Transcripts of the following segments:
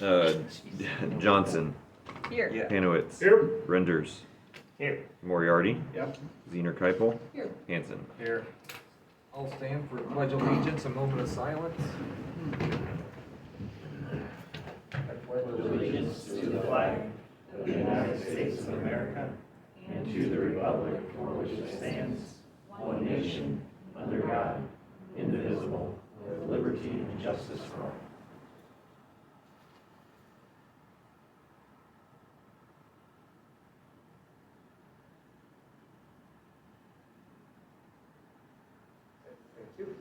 Johnson, Here. Yeah. Hanowitz, Here. Renders, Here. Moriarty, Yep. Zener Keipel, Here. Hanson. Here. I'll stand for pledge allegiance, a moment of silence. I pledge Allegiance to the flag of the United States of America and to the republic for which it stands, one nation, under God, indivisible, with liberty and justice for all. Thank you.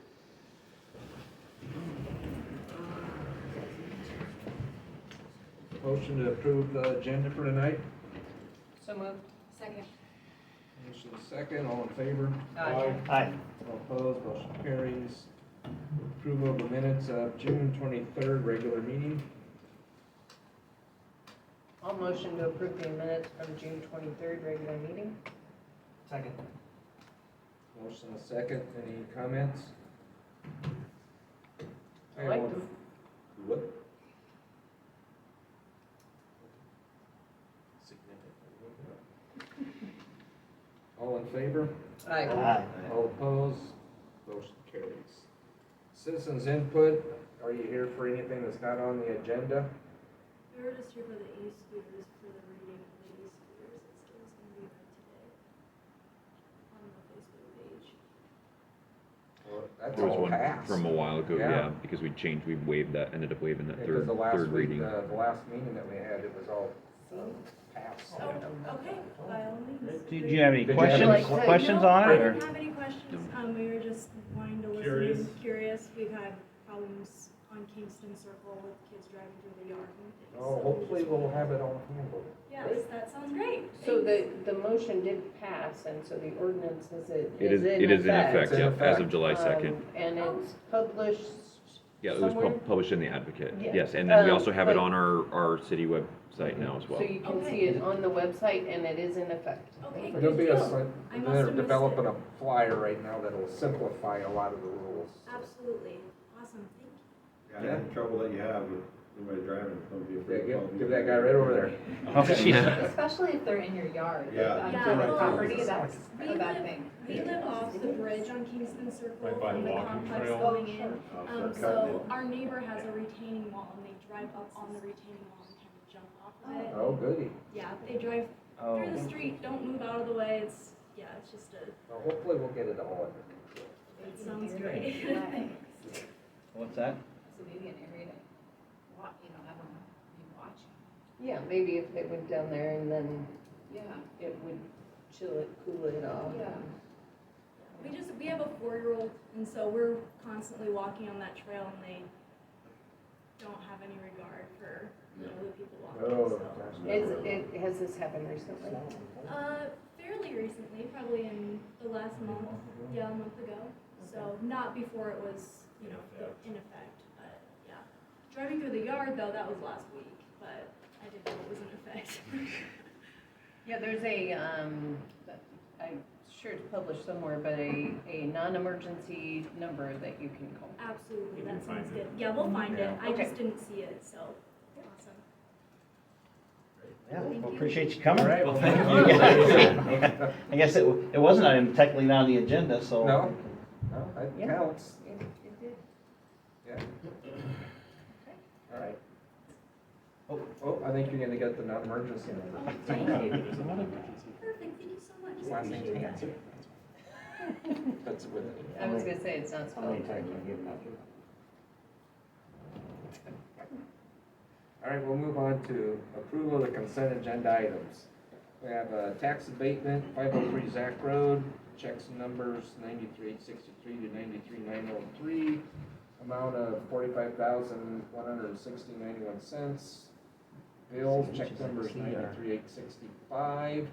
Motion to approve the agenda for tonight. So moved. Second. Motion second, all in favor? Aye. Aye. All opposed, motion carries. Approval of the minutes of June 23rd, regular meeting. I'll motion to approve the minutes from June 23rd, regular meeting. Second. Motion a second, any comments? I like them. What? All in favor? Aye. All opposed? Motion carries. Citizens input, are you here for anything that's not on the agenda? We were just here for the e-scooters, for the reading of the e-scooters. It still is going to be read today on the Facebook page. Well, that's There was all one passed. from a while ago, Yeah. yeah, because we changed, we waived that, ended up waiving that Because the last third week, reading. the last meeting that we had, it was all passed. Oh, okay, by all means. Did you have any Did you have any questions, questions on I it, or? didn't have any questions. We were just wanting to listen Curious. and curious. We've had problems on Kingston Circle with kids driving through the yard and things. Oh, so hopefully just we'll wanted- have it all handled. Yes, that sounds great. So Thanks. the motion did pass, and so the ordinance is It is in effect, It's in yeah, as effect. of July 2nd. And it's published Yeah, it was somewhere? published in the Advocate, Yeah. yes, and then we Um, also have it but- on our city website now as well. So you can Okay. see it on the website, and it is in effect. Okay, There'll be a, good deal. I must they're have missed developing it. a flyer right now that'll simplify a lot of the rules. Absolutely. Awesome, thank you. Yeah, the trouble that you have with anybody driving, don't be Yeah, afraid to call give me. that guy right over there. Oh, geez. Especially if they're in your yard, Yeah. on Yeah, private well, property, that's We a bad live- thing. We live off the bridge on Kingston Circle Right by from the the walking complex trail. going in. Oh, So our neighbor has a retaining wall and they drive up on the retaining wall and kind of jump off of it. Oh, goody. Yeah, they drive Oh. through the street, don't move out of the way. It's, yeah, it's just a, Well, hopefully we'll get it all under control. it sounds great. What's that? So maybe an area to watch, have them be watching. Yeah, maybe if they went down there and then Yeah. it would chill it, cool it off. Yeah. We have a 4-year-old and so we're constantly walking on that trail and they don't have any regard for, the people Oh, walking, so. gosh. Has this happened recently? Fairly recently, probably in the last month, yeah, a month ago. So not before it was, in effect, but yeah. Driving through the yard though, that was last week, but I didn't know it was in effect. Yeah, there's a, I'm sure it's published somewhere, but a non-emergency number that you can call. Absolutely, You that can find sounds it. good. Yeah, we'll find it. I Okay. just didn't see it, so awesome. Yeah, Thank well, you. appreciate you coming. All right, well, thank Yeah. I guess it wasn't technically not on the agenda, so. No, that Yeah. counts. It did. Yeah. All right. Oh. Oh, I think you're gonna get the non-emergency number. Oh, thank you. There's a lot of emergency. Perfect, thank you so much. I Last name's appreciate Hanson. that. That's with it. I was gonna say, it's not spelled. All right, we'll move on to approval of the consent agenda items. We have a tax abatement, 503 Zach Road, checks and numbers 93,863 to 93,903, amount of $45,160.91. Bills, check numbers 93,865 to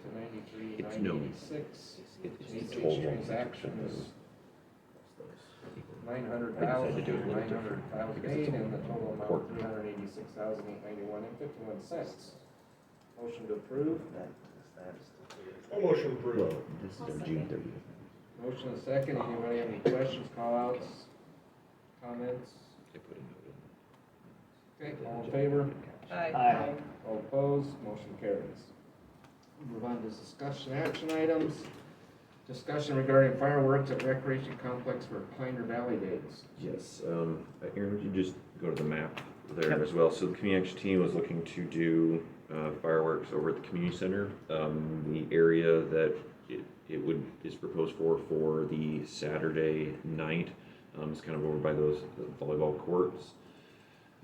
It's known. 93,986. It's ACH total transactions, 900,000 to 900,008, and the total amount 386,891.51. Motion to approve. Motion approved. This is on June 30th. Motion and second. Anybody have any questions, call-outs, comments? I put a note in. Okay, all in favor? Aye. All opposed, motion carries. Move on to discussion action items. Discussion regarding fireworks at Recreation Complex for Pioneer Valley Days. Yes, Aaron, would you just go to the map there Yep. as well? So the community action team was looking to do fireworks over at the community center. The area that is proposed for the Saturday night is kind of over by those volleyball courts.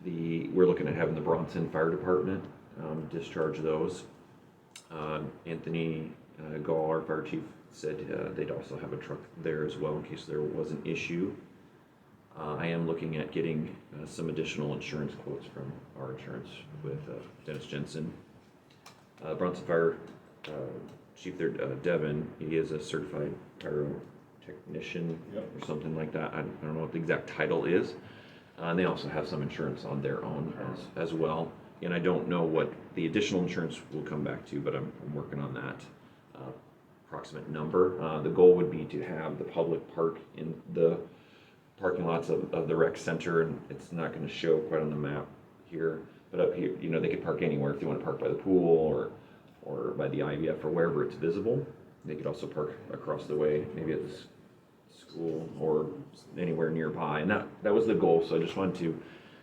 We're looking at having the Bronson Fire Department discharge those. Anthony Gall, our fire chief, said they'd also have a truck there as well in case there was an issue. I am looking at getting some additional insurance quotes from our insurance with Dennis Jensen. Bronson Fire Chief there, Devin, he is a certified pyrotechnician or something like that. I don't know what the exact title is. And they also have some insurance on their own as well. And I don't know what the additional insurance will come back to, but I'm working on that approximate number. The goal would be to have the public park in the parking lots of the rec center, and it's not going to show quite on the map here, but up here, you know, they could park anywhere if they want to park by the pool or by the IVF or wherever it's visible. They could also park across the way, maybe at the school or anywhere nearby, and that was the goal. So I just wanted to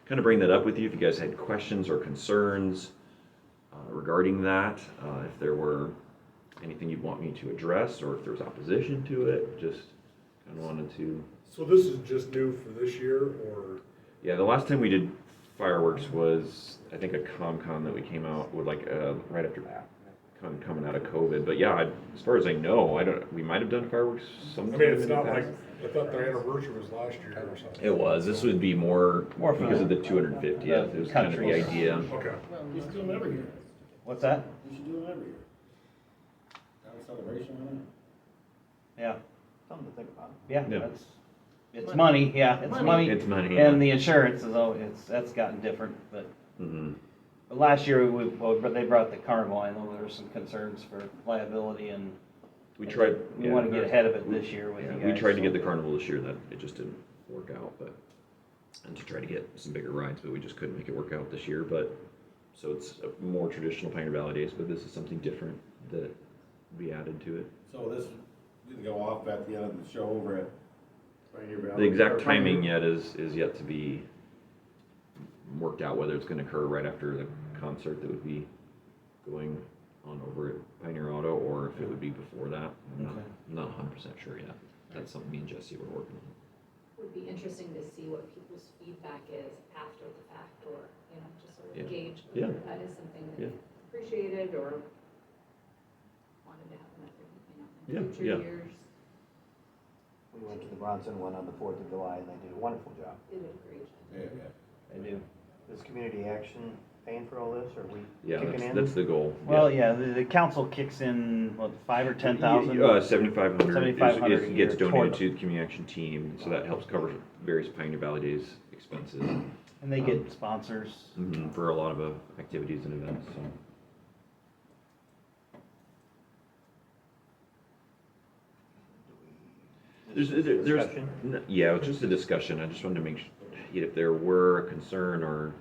kind of bring that up with you if you guys had questions or concerns regarding that, if there were anything you'd want me to address, or if there's opposition to it. Just kind of wanted to. So this is just new for this year, or? Yeah, the last time we did fireworks was, I think, a ComCon that we came out with, like, right after coming out of COVID. But yeah, as far as I know, we might have done fireworks I sometime mean, it's in the not past. like, I thought the anniversary was last year or something. It was. This would be more More for because of the the 250th. It was kind of the country. idea. Okay. You should do them every year. What's that? You should do them every year. Have a celebration on it. Yeah, Something to think about. yeah, Yeah. it's money, yeah, it's money. It's money. And the insurance is that's gotten different, but Mhm. last year, they brought the carnival, I know there were some concerns for liability and. We tried. We yeah. wanna get ahead of it this year with Yeah, you we guys, tried to so. get the carnival this year, that it just didn't work out, and to try to get some bigger rides, but we just couldn't make it work out this year. But so it's a more traditional Pioneer Valley Days, but this is something different that we added to it. So this didn't go off at the end of the show over at Pioneer Valley. The exact or timing Pioneer- yet is yet to be worked out, whether it's going to occur right after the concert that would be going on over at Pioneer Auto, or if it would be before that. I'm not 100% sure yet. That's something me and Jesse were working on. Would be interesting to see what people's feedback is after the fact, or, you know, just sort Yeah. of gauge Yeah. whether that is something Yeah. that appreciated or wanted to happen at, you know, Yeah, in future yeah. years. We went to the Bronson one on the 4th of July, and they did a wonderful job. They did a great job. Yeah. They do. Is community action paying for all this, or are we Yeah, kicking in? that's the goal. Well, yeah, the council kicks in, what, 5 or 10,000? 7,500 7,500 a gets year donated toward to the community action team, so that helps cover various Pioneer Valley Days expenses And they get sponsors. for a lot of activities and events. So. There's Discussion? yeah, it's just a discussion. I just wanted to make sure if there were a concern or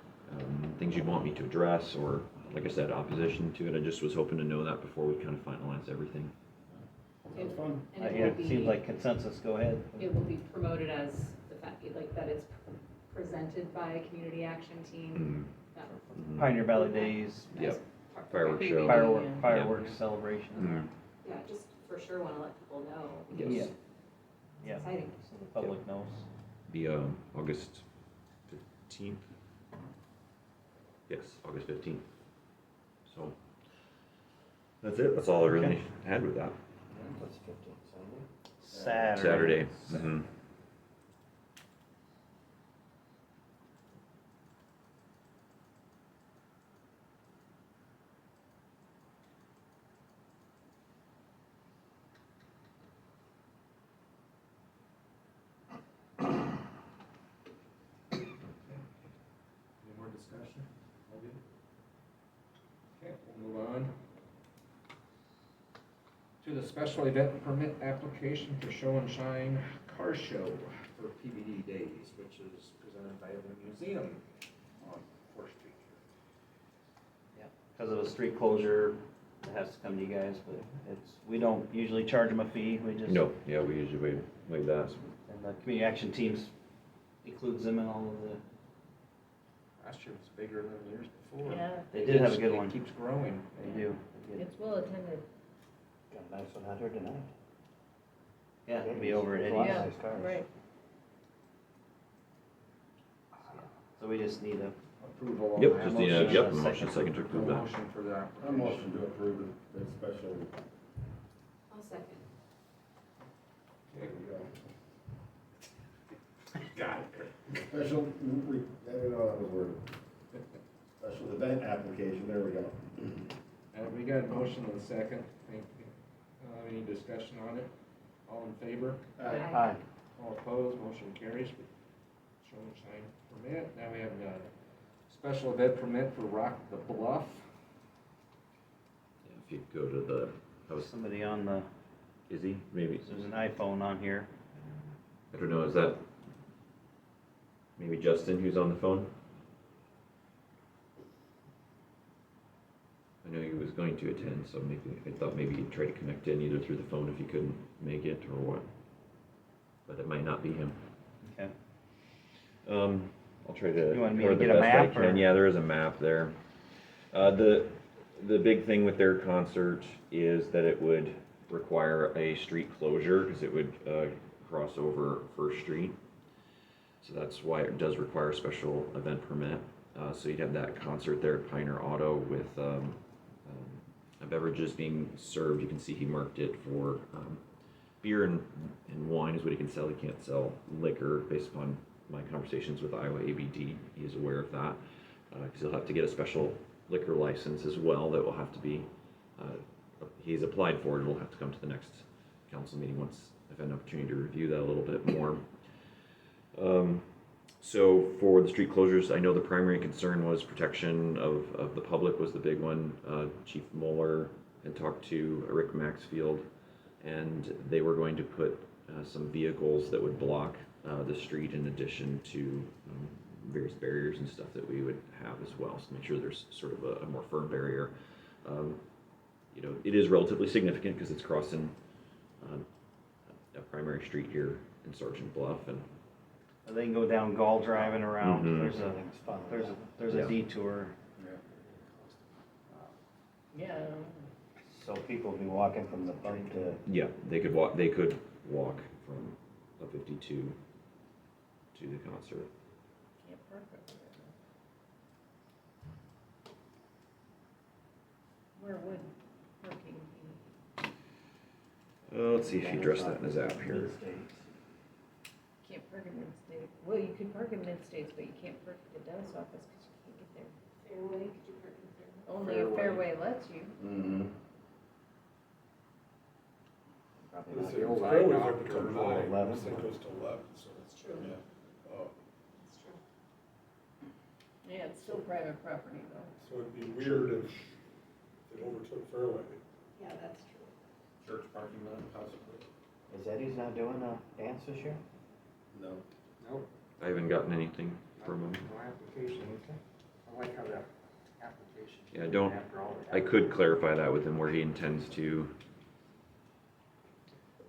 things you'd want me to address, or like I said, opposition to it. I just was hoping to know that before we kind of finalize everything. Sounds fun. And it Yeah, will it seems be, like consensus, go ahead. it will be promoted as the fact, like, that it's presented by a community action team. That will- Pioneer Valley Days, as Yep. part- Fireworks show. fireworks celebration. Mhm. Yeah, just for sure want to let people know. Yes. Yeah. It's Yeah, exciting. so the public knows. The August 15th. Yes, August 15th. So that's it. That's all I really Okay. had with that. What's 15th, Sunday? Saturday. Saturday. Mhm. Any more discussion? All good? Okay, we'll move on to the special event permit application for Show and Shine Car Show for PVD Days, which is presented by the museum on 4th Street. because of a street closure, it has to come to you guys, but we don't usually charge them a fee, we just. No, yeah, we usually waive that. And the community action teams includes them in all of the, Last year was bigger than years before. Yeah, they did have a good It one. keeps growing. They do. it's well attended. Got a nice one out here tonight. Yeah, it'll be over at There's a lot of Eddie's. Yeah, nice cars. right. So we just need a, Approval on Yep, that. just need a, motion, yep, a motion second. second to approve that. Motion for that. A motion to approve the special. I'll second. There we go. Got it. Special, I didn't know that was worded. Special event application, there we go. We got a motion and a second. Thank you. Any discussion on it? All in favor? aye. All opposed, motion carries. Show and sign permit. Now we have a special event permit for Rock the Bluff. Yeah, if you go to the house, Somebody on the, is he? Maybe, there's an iPhone on here. I don't know, is that maybe Justin who's on the phone? I know he was going to attend, so maybe, I thought maybe he'd try to connect in either through the phone if he couldn't make it or what. But it might not be him. Okay. I'll try to. You want me to or the get a best I map, or- can. Yeah, there is a map there. The big thing with their concert is that it would require a street closure because it would cross over First Street. So that's why it does require a special event permit. So you'd have that concert there at Pioneer Auto with beverages being served. You can see he marked it for beer and wine is what he can sell. He can't sell liquor based upon my conversations with Iowa ABD. He is aware of that because he'll have to get a special liquor license as well that will have to be, he's applied for it. It'll have to come to the next council meeting once I've had an opportunity to review that a little bit more. So for the street closures, I know the primary concern was protection of the public was the big one. Chief Mueller had talked to Rick Maxfield, and they were going to put some vehicles that would block the street in addition to various barriers and stuff that we would have as well, so make sure there's sort of a more firm barrier. You know, it is relatively significant because it's crossing a primary street here in Sergeant Bluff, and They can go down Gall Drive and around. Mhm. There's Yeah. a detour. Yeah. So people be walking from the bump to, yeah, they could walk from a 52 to the concert. Can't park over there. Where would parking be? Let's see if he addressed that in his app here. Mid-States. Can't park in Mid-State. Well, you could park in Mid-States, but you can't park at the dentist office because you can't get there. Fairway, could you park in Fairway? Only if Fairway lets you. Mm-hmm. Probably This not is, the old Fairway's eye open till doctor. 9, 11. this thing goes till 11, so. That's true. Yeah. That's true. Yeah, it's still private property though. So it'd be weird if they overtook Fairway. Yeah, that's true. Church parking lot, possibly. Is Eddie's not doing a dance this year? No. Nope. I haven't gotten anything from him. No application. I like how that application. Yeah, I don't- After all the I could clarify that with him where he intends to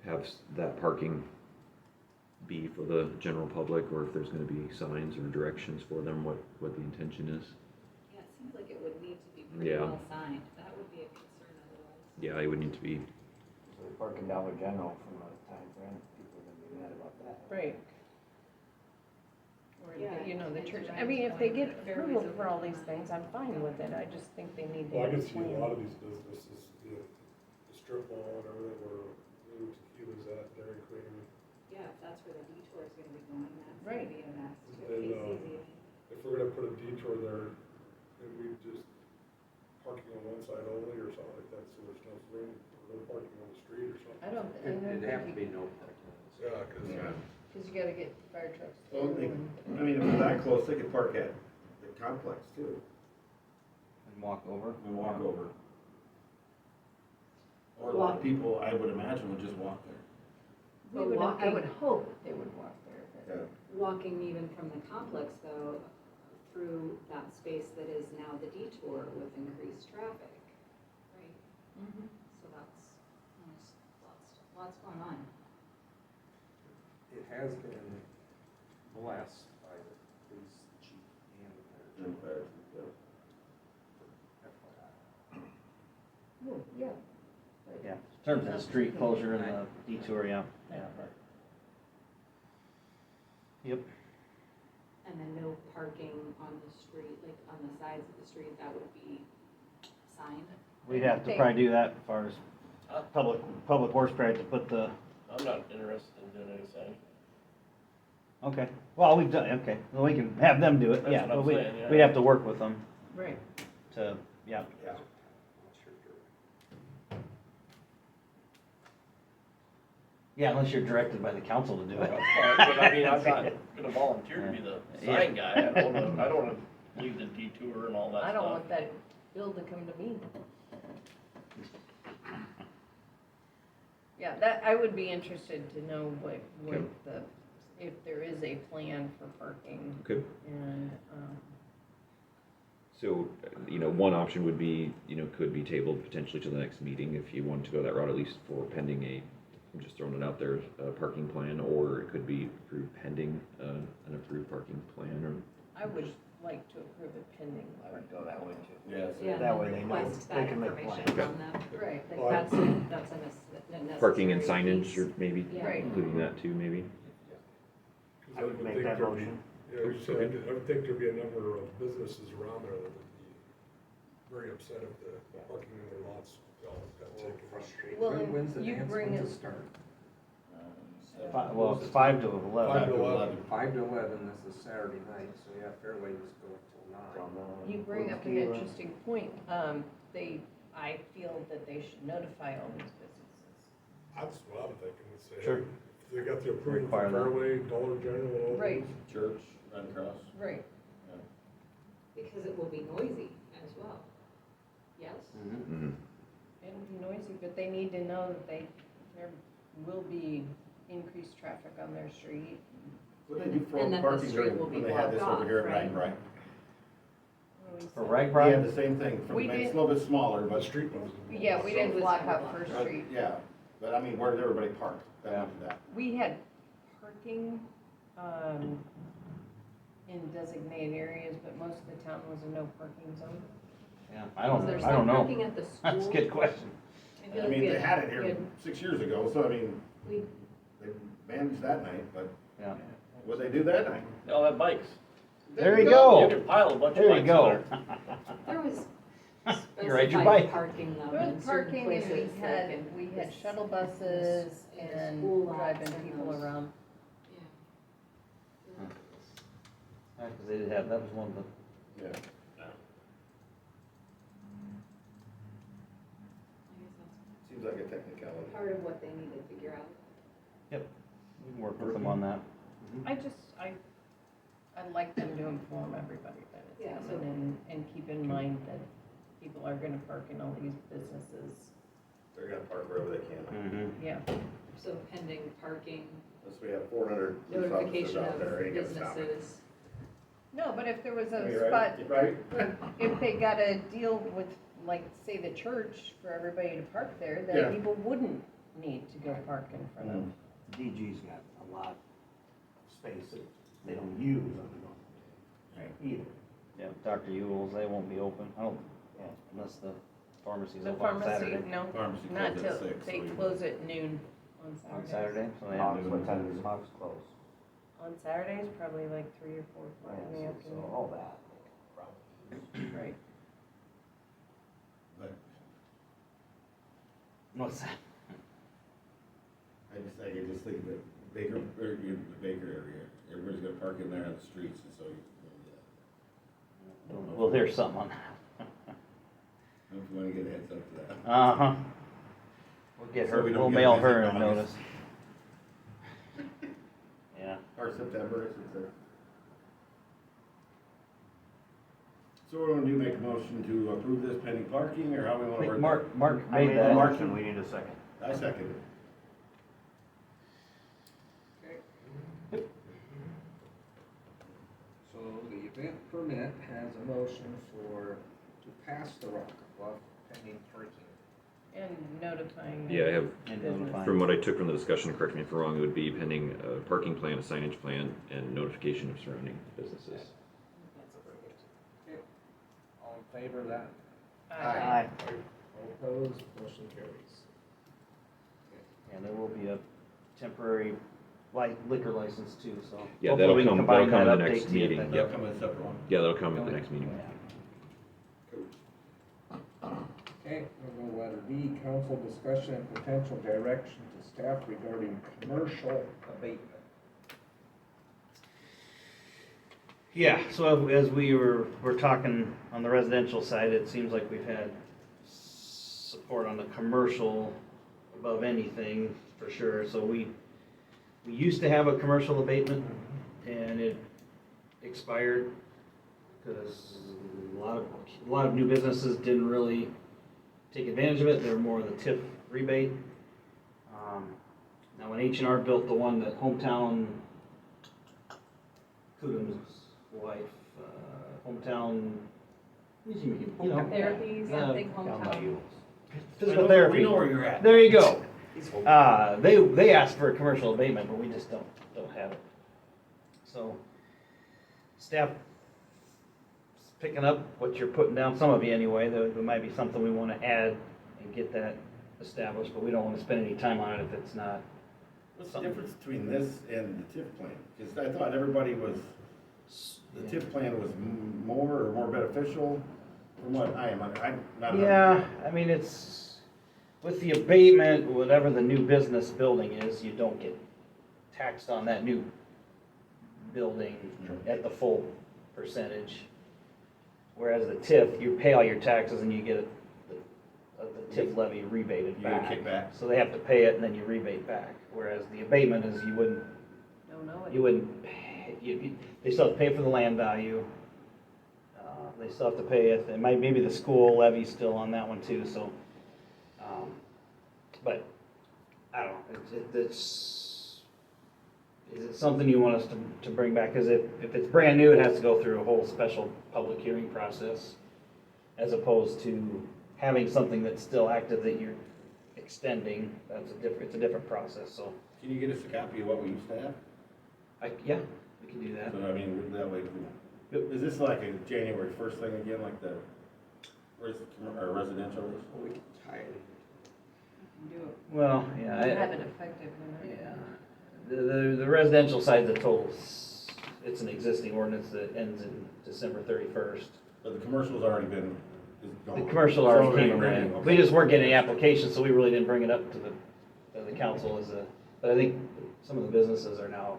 have that parking be for the general public, or if there's gonna be signs or directions for them, what the intention is. Yeah, it seems like it would need to be pretty Yeah. well signed. That would be a concern otherwise. Yeah, it would need to be, So they park in Dollar General from a time frame, people are gonna be mad about that. Right. Or, Yeah, you know, the and church, to I mean, if they Ryan's get point, Fairway's approval for all open these till things, I'm fine with it. I just think they need to. Well, I have can a see a plan. lot of these businesses, the strip mall and everything where Blue Tequila's at, Dairy Queen. Yeah, if that's where the detour is gonna be going, that's Right. gonna be a mess too. Then, KCZ. If we're gonna put a detour there, and we just parking on one side only or something like that, so there's no room, no parking on the street or something. I don't It'd have to think be no parking. Yeah, cause, because you gotta get fire trucks. Well, through they, and- I mean, if they're that close, they could park at the complex too, And walk over. and walk over. Or a lot of people, I would imagine, would just walk there. We would, I would hope they would walk there, but. Yeah. Walking even from the complex though, through that space that is now the detour with increased traffic, right? Mhm. So there's lots going on. It has been blessed by the police chief and the fire And chief. fire, yeah. FYI. Well, yeah. Yeah, in terms of the street closure and the detour, yeah. Yeah. Yep. And then no parking on the street, like on the sides of the street, that would be signed. We'd have to probably do that as far as public works, probably have to put the, I'm not interested in doing anything. okay. Well, we've done, okay, well, we can have them do it, That's yeah, what but I'm we, saying, yeah. we'd have to work with them Right. to, yeah. Yeah. Yeah, unless you're directed by the council to do That's it. fine, but I mean, I'm not gonna volunteer to be the sign guy. I don't wanna lead the detour and all that stuff. I don't want that bill to come to me. Yeah, that, I would be interested to know what Okay. the, if there is a plan for parking Okay. and, So, one option would be, could be tabled potentially to the next meeting if you wanted to go that route, at least for pending I'm just throwing it out there, a parking plan, or it could be approved pending, an approved parking plan, or, I would like to approve it pending. I would go that way too. Yeah, Yeah, That and way then they know request they that can make information plans. from them. Right, Like, Well, that's a necessary parking and piece. signage, or maybe Yeah. Right. including that too, maybe? 'Cause I would make think that there'd be- motion. Yeah, we said, I would think there'd be a number of businesses around there that would be very upset if the parking in their lots all got taken. Well, When's the you dance, bring when's it- it start? Well, it's 5 to 11. 5 to 11. 5 to 11, this is Saturday night, so yeah, Fairway just go till 9. You bring up an interesting point. I feel that they should notify all these businesses. That's what I'm thinking, say, Sure. if they got the approval Require from that. Fairway, Dollar General, all Right. those. Church, Red Cross. Right. Because it will be noisy as well. Yes? Mhm. It'll be noisy, but they need to know that there will be increased traffic on their street. What they do for And that the parking street during, will be when they had this blocked over here off, at right? Ryan, For We had Ragbri, the same thing, We it's did- a little bit smaller, The but. street ones. Yeah, we didn't block out First but, Street. Yeah, but I mean, where did everybody park? That Yeah. was that. We had parking, in designated areas, but most of the town was a no parking zone. yeah, Is there I some don't know. parking at the school? That's a good question. feel I like mean, we they had it we here had- 6 years ago, so I mean, We, they managed that night, but Yeah. what they do that night? They'll have bikes. There you You go. can pile a bunch of There you bikes in go. there. there was You ride your specified bike. parking though There in was certain parking and places. like in we had the shuttle buses in the and school lots driving and people those- around. Yeah. Yeah, 'cause they did have, that was one of the, Yeah. I guess that's Seems like a technicality. part of what they need to figure out. we can work with them on that. I'd like them to inform everybody that it's Yeah, so- coming and keep in mind that people are gonna park in all these businesses. They're gonna park wherever they can. Mm-hmm. Yeah, So pending parking, Unless we have 400 police officers notification out there, of ain't gonna stop it. businesses. no, but if there was You're a spot, right, you're right. if they got a deal with, like, say, the church for everybody to park there, Yeah. then people wouldn't need to go park in front of. DG's got a lot of space that they don't use on the normal day either. Yeah, Dr. Yule's, they won't be open, I don't, yeah, unless the pharmacy's The open on pharmacy, Saturday. no, Pharmacy not closes at till, 6, they so we- close at noon on On Saturdays. Saturday, so they have Hogs, to. what time does Hogs close? On Saturdays, probably like 3 or 4 o'clock in the So afternoon. all that probably. Right. But What's that? I just think that Baker, or the Baker area, everybody's gonna park in there on the streets, and so, We'll hear something on that. I don't know if you wanna get a heads up to that. Uh-huh. We'll get So her, we don't we'll get mail busy her a in notice. August. Yeah. Or September, I should say. So what do we wanna do, make a motion to approve this pending parking, or how we I wanna think work? Mark I made the that. motion, we need a second. that? I second it. So the event permit has a motion to pass the rock bluff pending parking. And notifying. Yeah, I have, And business. notifying. from what I took from the discussion, correct me if I'm wrong, it would be pending a parking plan, a signage plan, and notification of surrounding businesses. Okay. All in favor of that? Aye. All opposed, motion carries. And there will be a temporary liquor license too, so. Yeah, hopefully that'll we can come, combine that'll come that in the update next to you. meeting. They'll Yep. come in a separate one. Yeah, that'll come at the next meeting. Okay, we'll go letter D, council discussion and potential direction to staff regarding commercial abatement. Yeah, so as we're talking on the residential side, it seems like we've had support on the commercial above anything, for sure. So we used to have a commercial abatement, and it expired because a lot of new businesses didn't really take advantage of it. They were more of the TIF rebate. Now when H&R built the one that Hometown, Kudum's wife, Hometown, you know, Therapy, something, hometown. physical therapy. We know where you're at. There you go. They asked for a commercial abatement, but we just don't have it. So staff is picking up what you're putting down, some of you anyway. There might be something we want to add and get that established, but we don't want to spend any time on it if it's not. What's the difference between this and the TIF plan? Because I thought everybody was, the TIF plan was more or more beneficial from what I'm not. Yeah, I mean, it's, with the abatement, whatever the new business building is, you don't get taxed on that new building at the full percentage. Whereas the TIF, you pay all your taxes and you get the TIF levy rebated You get a back. kickback. So they have to pay it and then you rebate back. Whereas the abatement is you wouldn't, pay, they still have to pay for the land value. They still have to pay it, maybe the school levy's still on that one too, so. But, I don't know, is it something you want us to bring back? Because if it's brand new, it has to go through a whole special public hearing process, as opposed to having something that's still active that you're extending. It's a different process, so. Can you get us a copy of what we used to have? Yeah, we can do that. So I mean, that way, is this like a January 1st thing again, like the, or residential? We can tie it. Do it. Well, yeah. Have it effective whenever. Yeah. The residential side's a total, it's an existing ordinance that ends in December 31st. But the commercial's already been, is The gone. commercial It's already came ready, in. okay. We just weren't getting any applications, so we really didn't bring it up to the council as a, but I think some of the businesses are now,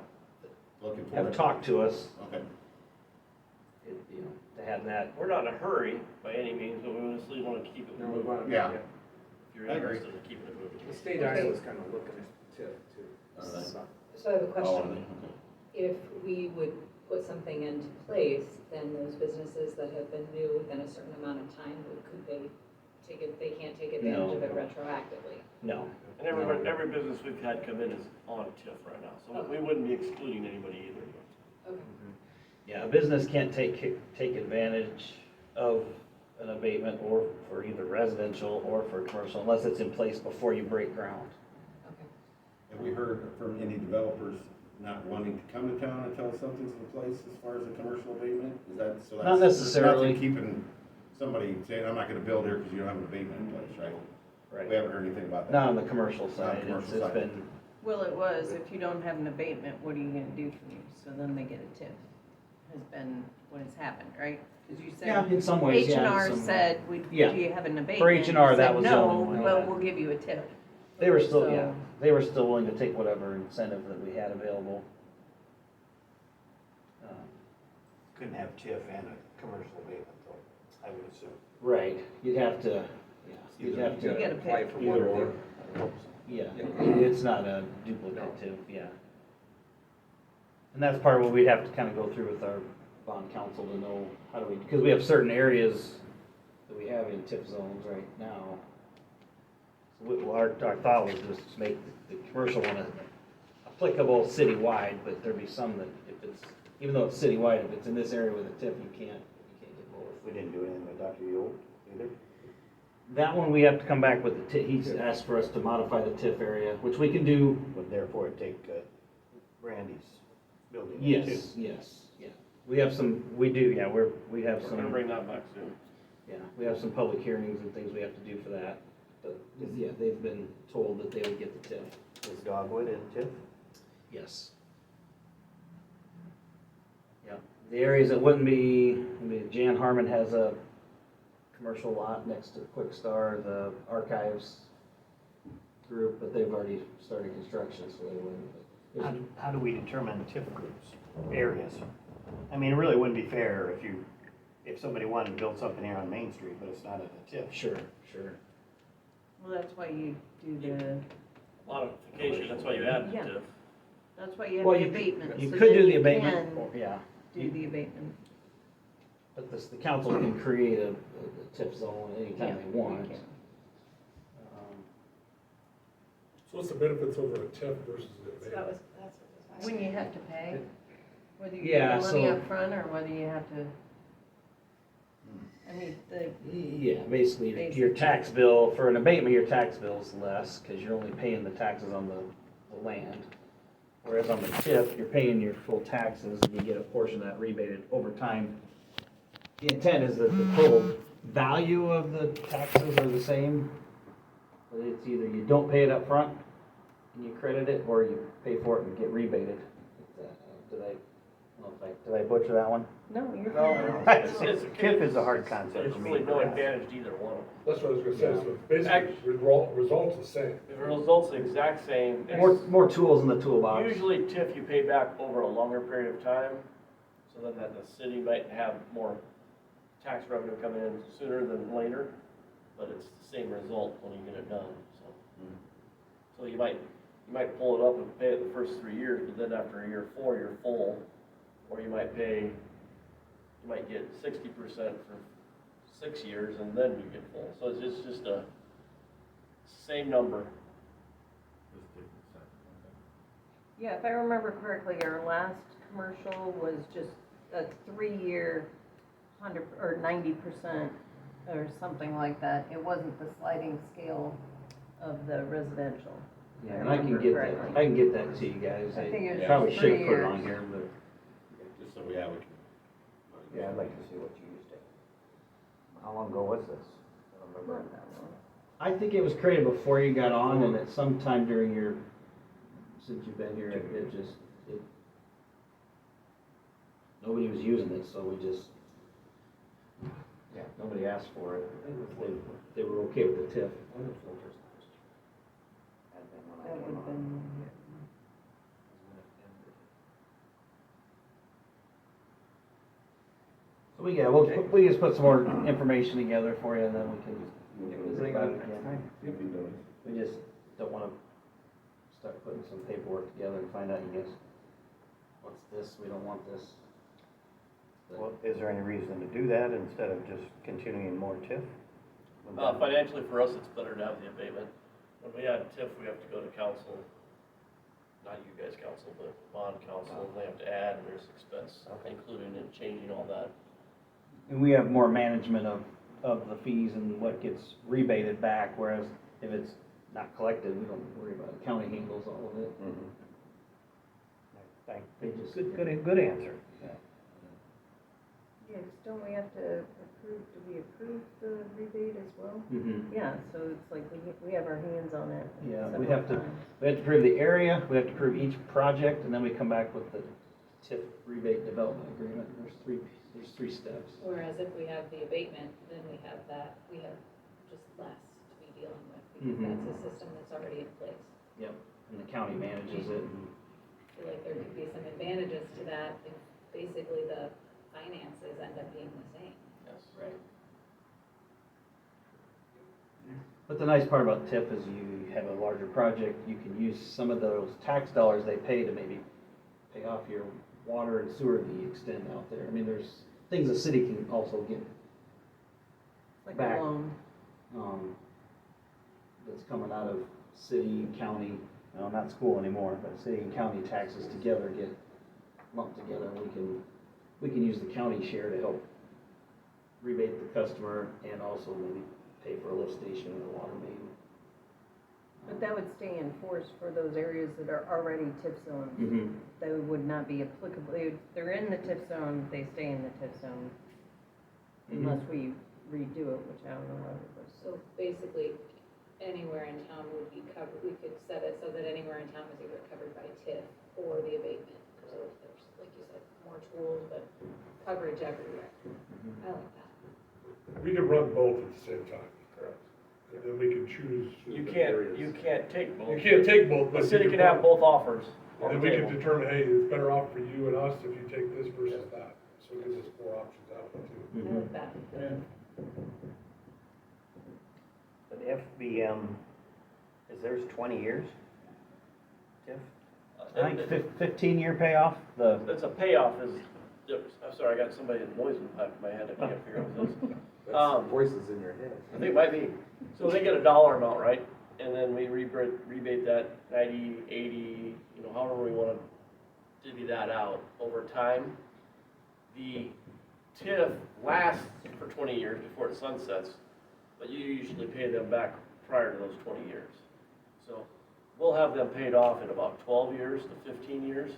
Looking for have it. talked to us, Okay. to have that. We're not in a hurry by any means, but we honestly want to keep it No, we moving. want to. Yeah. If you're I agree. interested in keeping it moving. The state Iowa's kind of looking at TIF too. Alright. So I have a Oh, question. okay. If we would put something into place, then those businesses that have been new within a certain amount of time, could they take it, they can't take advantage of it retroactively? No. And every business we've had come in is on TIF right now, so we wouldn't be excluding anybody either. Okay. Yeah, a business can't take advantage of an abatement or for either residential or for commercial unless it's in place before you break ground. Okay. Have we heard from any developers not wanting to come to town until something's in place as far as a commercial abatement? Is that, so that's. Not necessarily. Nothing keeping somebody saying, I'm not gonna build here because you don't have an abatement in place, right? Right. We haven't heard anything about that. Not on the commercial side. commercial It's side. been, Well, it was, if you don't have an abatement, what are you gonna do for you? So then they get a TIF, has been what has happened, right? Because you yeah, said, in some ways, yeah. in H&R some- said, do Yeah. you have an abatement? For H&R, You that said, was the only one, No, well, yeah. we'll give you a TIF. They were still, So- yeah, they were still willing to take whatever incentive that we had available. Couldn't have TIF and a commercial abatement though, I would assume. Right, you'd have to, yeah, you'd have You to, gotta apply pay. for one or the other. yeah, it's not a duplicative, yeah. And that's part of what we'd have to kind of go through with our bond council to know how do we, because we have certain areas that we have in TIF zones right now. So our thought was just to make the commercial one applicable citywide, but there'd be some that if even though it's citywide, if it's in this area with a TIF, you can't get both. We didn't do anything with Dr. Yule either. That one, we have to come back with the TIF, he's asked for us to modify the TIF area, which we can do. Would therefore take Randy's building. too. Yes, yeah. We have some, we do, yeah, we have We're gonna some, bring that back soon. yeah, we have some public hearings and things we have to do for that. But, yeah, they've been told that they would get the TIF. Is Dogwood in TIF? Yes. Yeah, the areas that wouldn't be, I mean, Jan Harmon has a commercial lot next to Quick Star, the archives group, but they've already started construction, so they wouldn't. How do we determine TIF groups, areas? I mean, it really wouldn't be fair if somebody wanted to build something here on Main Street, but it's not in a TIF. Sure. Well, that's why you do the, Modification, that's why you add the Yeah. TIF. that's why you have Well, the you abatement. You so could then do the you abatement, can yeah, Do the abatement. but the council can create a TIF zone anytime Yeah, they we want. can. So what's the benefits over a TIF versus the So abatement? that's what was When you have to pay, whether you Yeah, get the money so- up front or whether you have to, I mean, Yeah, basically, your Basically. tax bill, for an abatement, your tax bill is less, because you're only paying the taxes on the land. Whereas on the TIF, you're paying your full taxes, and you get a portion of that rebated over time. The intent is that the total value of the taxes are the same, but it's either you don't pay it up front, and you credit it, or you pay for it and get rebated. Did I butcher that one? no, you're. TIF is a hard concept There's to me. really no advantage to either one. That's what I was gonna say, so basically, results the same. If the results the exact same, More tools in the toolbox. usually TIF you pay back over a longer period of time, so then that the city might have more tax revenue coming in sooner than later, but it's the same result when you get it done, so. So you might pull it up and pay it the first 3 years, but then after year 4, you're full, or you might get 60% for 6 years and then you get full, so it's just a same number. Yeah, if I remember correctly, our last commercial was just a 3-year 100 or 90% or something like that. It wasn't the sliding scale of the residential. Yeah, and I can get that, I can get that to you guys. I think it was Probably just should 3 put it on years. here, but. Just so we have it. Yeah, I'd like to see what you used to. How long ago was this? I don't remember. Not that long. I think it was created before you got on, and at some time during since you've been here, nobody was using it, so we just, Yeah. nobody asked for it. They were okay with the TIF. That would have been, So we just put some more information together for you, and then we can visit about it again. We just don't wanna start putting some paperwork together and find out, you guys, what's this, we don't want this. Well, is there any reason to do that instead of just continuing more TIF? Financially, for us, it's better to have the abatement. When we add TIF, we have to go to council, not you guys council, but bond council, and they have to add, and there's expense included in changing all that. And we have more management of the fees and what gets rebated back, whereas if it's not collected, we don't worry about it. County handles all of it. Thank They just- Good answer. yeah, 'cause don't we have to approve, do we approve the rebate as well? Mm-hmm. Yeah, so it's like we have our hands on it. Yeah, we several have to- times. We have to prove the area, we have to prove each project, and then we come back with the TIF rebate development agreement. There's three steps. Whereas if we have the abatement, then we have just less to be dealing with, because Mhm. that's a system that's already in place. Yep, and the county manages it. I feel like there could be some advantages to that if basically the finances end up being the same. Yes. Right. But the nice part about TIF is you have a larger project, you can use some of those tax dollars they pay to maybe pay off your water and sewer that you extend out there. I mean, there's things the city can also get Like back. a loan. That's coming out of city, county, no, not school anymore, but city and county taxes together get lumped together, and we can use the county share to help rebate the customer and also maybe pay for a lift station and a water main. But that would stay in force for those areas that are already TIF zones. Mm-hmm. They would not be applicable, they're in the TIF zone, they stay in the TIF zone. Mm-hmm. Unless we redo it, which I don't know whether it was. So basically, anywhere in town would be covered, we could set it so that anywhere in town was either covered by TIF or the abatement. So there's, like you said, more tools, but coverage everywhere. I like that. We could run both at the same time. Correct. And then we can choose. You the can't, areas. you can't take both. You can't take both, The but. city you can have both offers And on then the we can table. determine, hey, it's better off for you and us if you take this versus that. So it gives us more options out of it too. I like that. But FBM, is theirs 20 years? Tiff? I think 15-year payoff, the, It's a payoff is, I'm sorry, I got somebody in noise in the back of my head, I can't figure out what this is. Voices in your head. I think it might be. So they get a dollar amount, right? And then we rebate that 90, 80, you know, however we want to divvy that out over time. The TIF lasts for 20 years before it sunsets, but you usually pay them back prior to those 20 years. So we'll have them paid off in about 12 years to 15 years.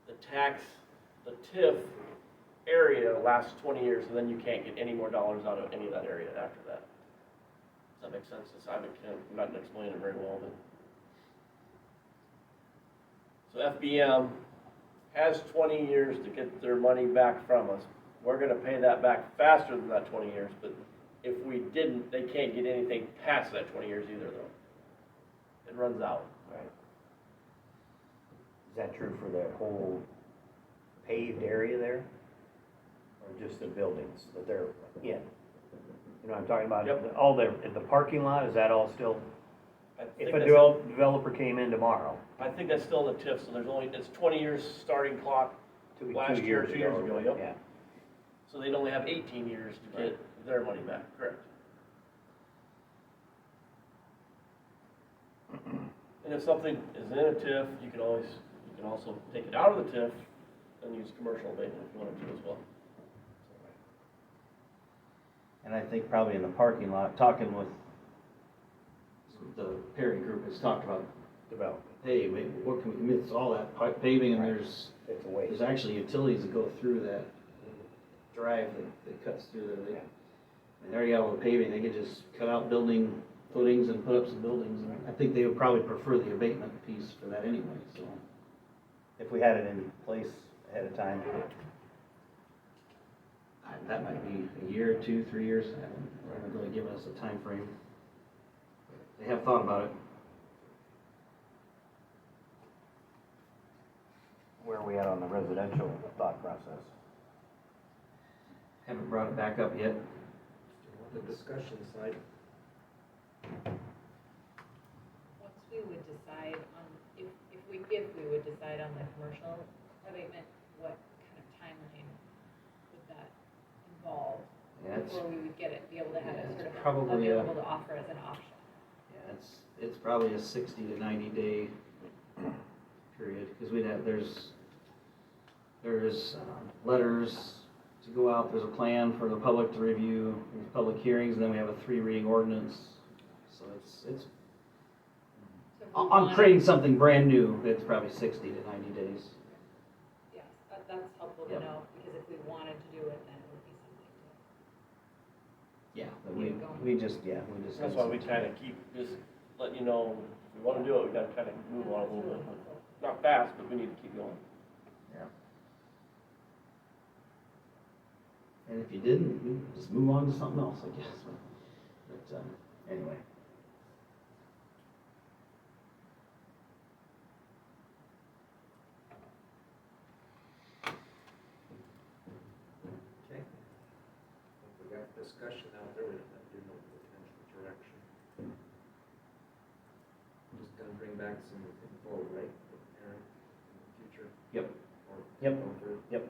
The TIF area lasts 20 years, and then you can't get any more dollars out of any of that area after that. Does that make sense? I'm not explaining it very well, but. So FBM has 20 years to get their money back from us. We're gonna pay that back faster than that 20 years, but if we didn't, they can't get anything past that 20 years either, though. It runs out. Right. Is that true for the whole paved area there? Or just the buildings that they're in? You know what I'm talking about? Yep. All the parking lot, is that all still? I If think a that's- developer came in tomorrow, I think that's still in the TIF, so there's only, it's 20 years starting clock, two Last year, 2 years ago, yep. Yeah. so they'd only have 18 years to get their money back, correct? And if something is in a TIF, you can also take it out of the TIF and use commercial abatement if you wanted to as well. and I think probably in the parking lot, talking with the Perry group has talked about, Development. hey, maybe what can we, it's all that paving and Right. there's It's a waste. actually utilities that go through that drive that cuts through there. They, and they already got all the paving, they could just cut out building footings and put up some buildings. And I think they would probably prefer the abatement piece for that anyway, so. If we had it in place ahead of time. That might be a year, 2, 3 years, they haven't really given us a time frame. They have thought about it. Where are we at on the residential thought process? Haven't brought it back up yet. The discussion side. Once we would decide on, if we would decide on the commercial abatement, what kind of timeline would that involve? Yeah, it's, Before we would get it, be able to have Yeah, it it's sort of probably, available to offer as an option? yeah, it's probably a 60 to 90 day period, because we'd have, there's letters to go out, there's a plan for the public to review, there's public hearings, and then we have a 3 reading ordinance. So it's, So if we on wanted- creating something brand new, it's probably 60 to 90 days. Yes, that's helpful to Yep. know, because if we wanted to do it, then it would be something Yeah, but Keep we just. That's why we kind of keep, just letting you know, if we want to do it, we got to kind of move on a little bit. Not fast, but we need to keep going. And if you didn't, you just move on to something else, I guess. But anyway. Okay. If we got discussion out there, we don't have to do no potential direction. Just gonna bring back some info, right, for Aaron, in the future? Yep. Or Yep. go through Yep.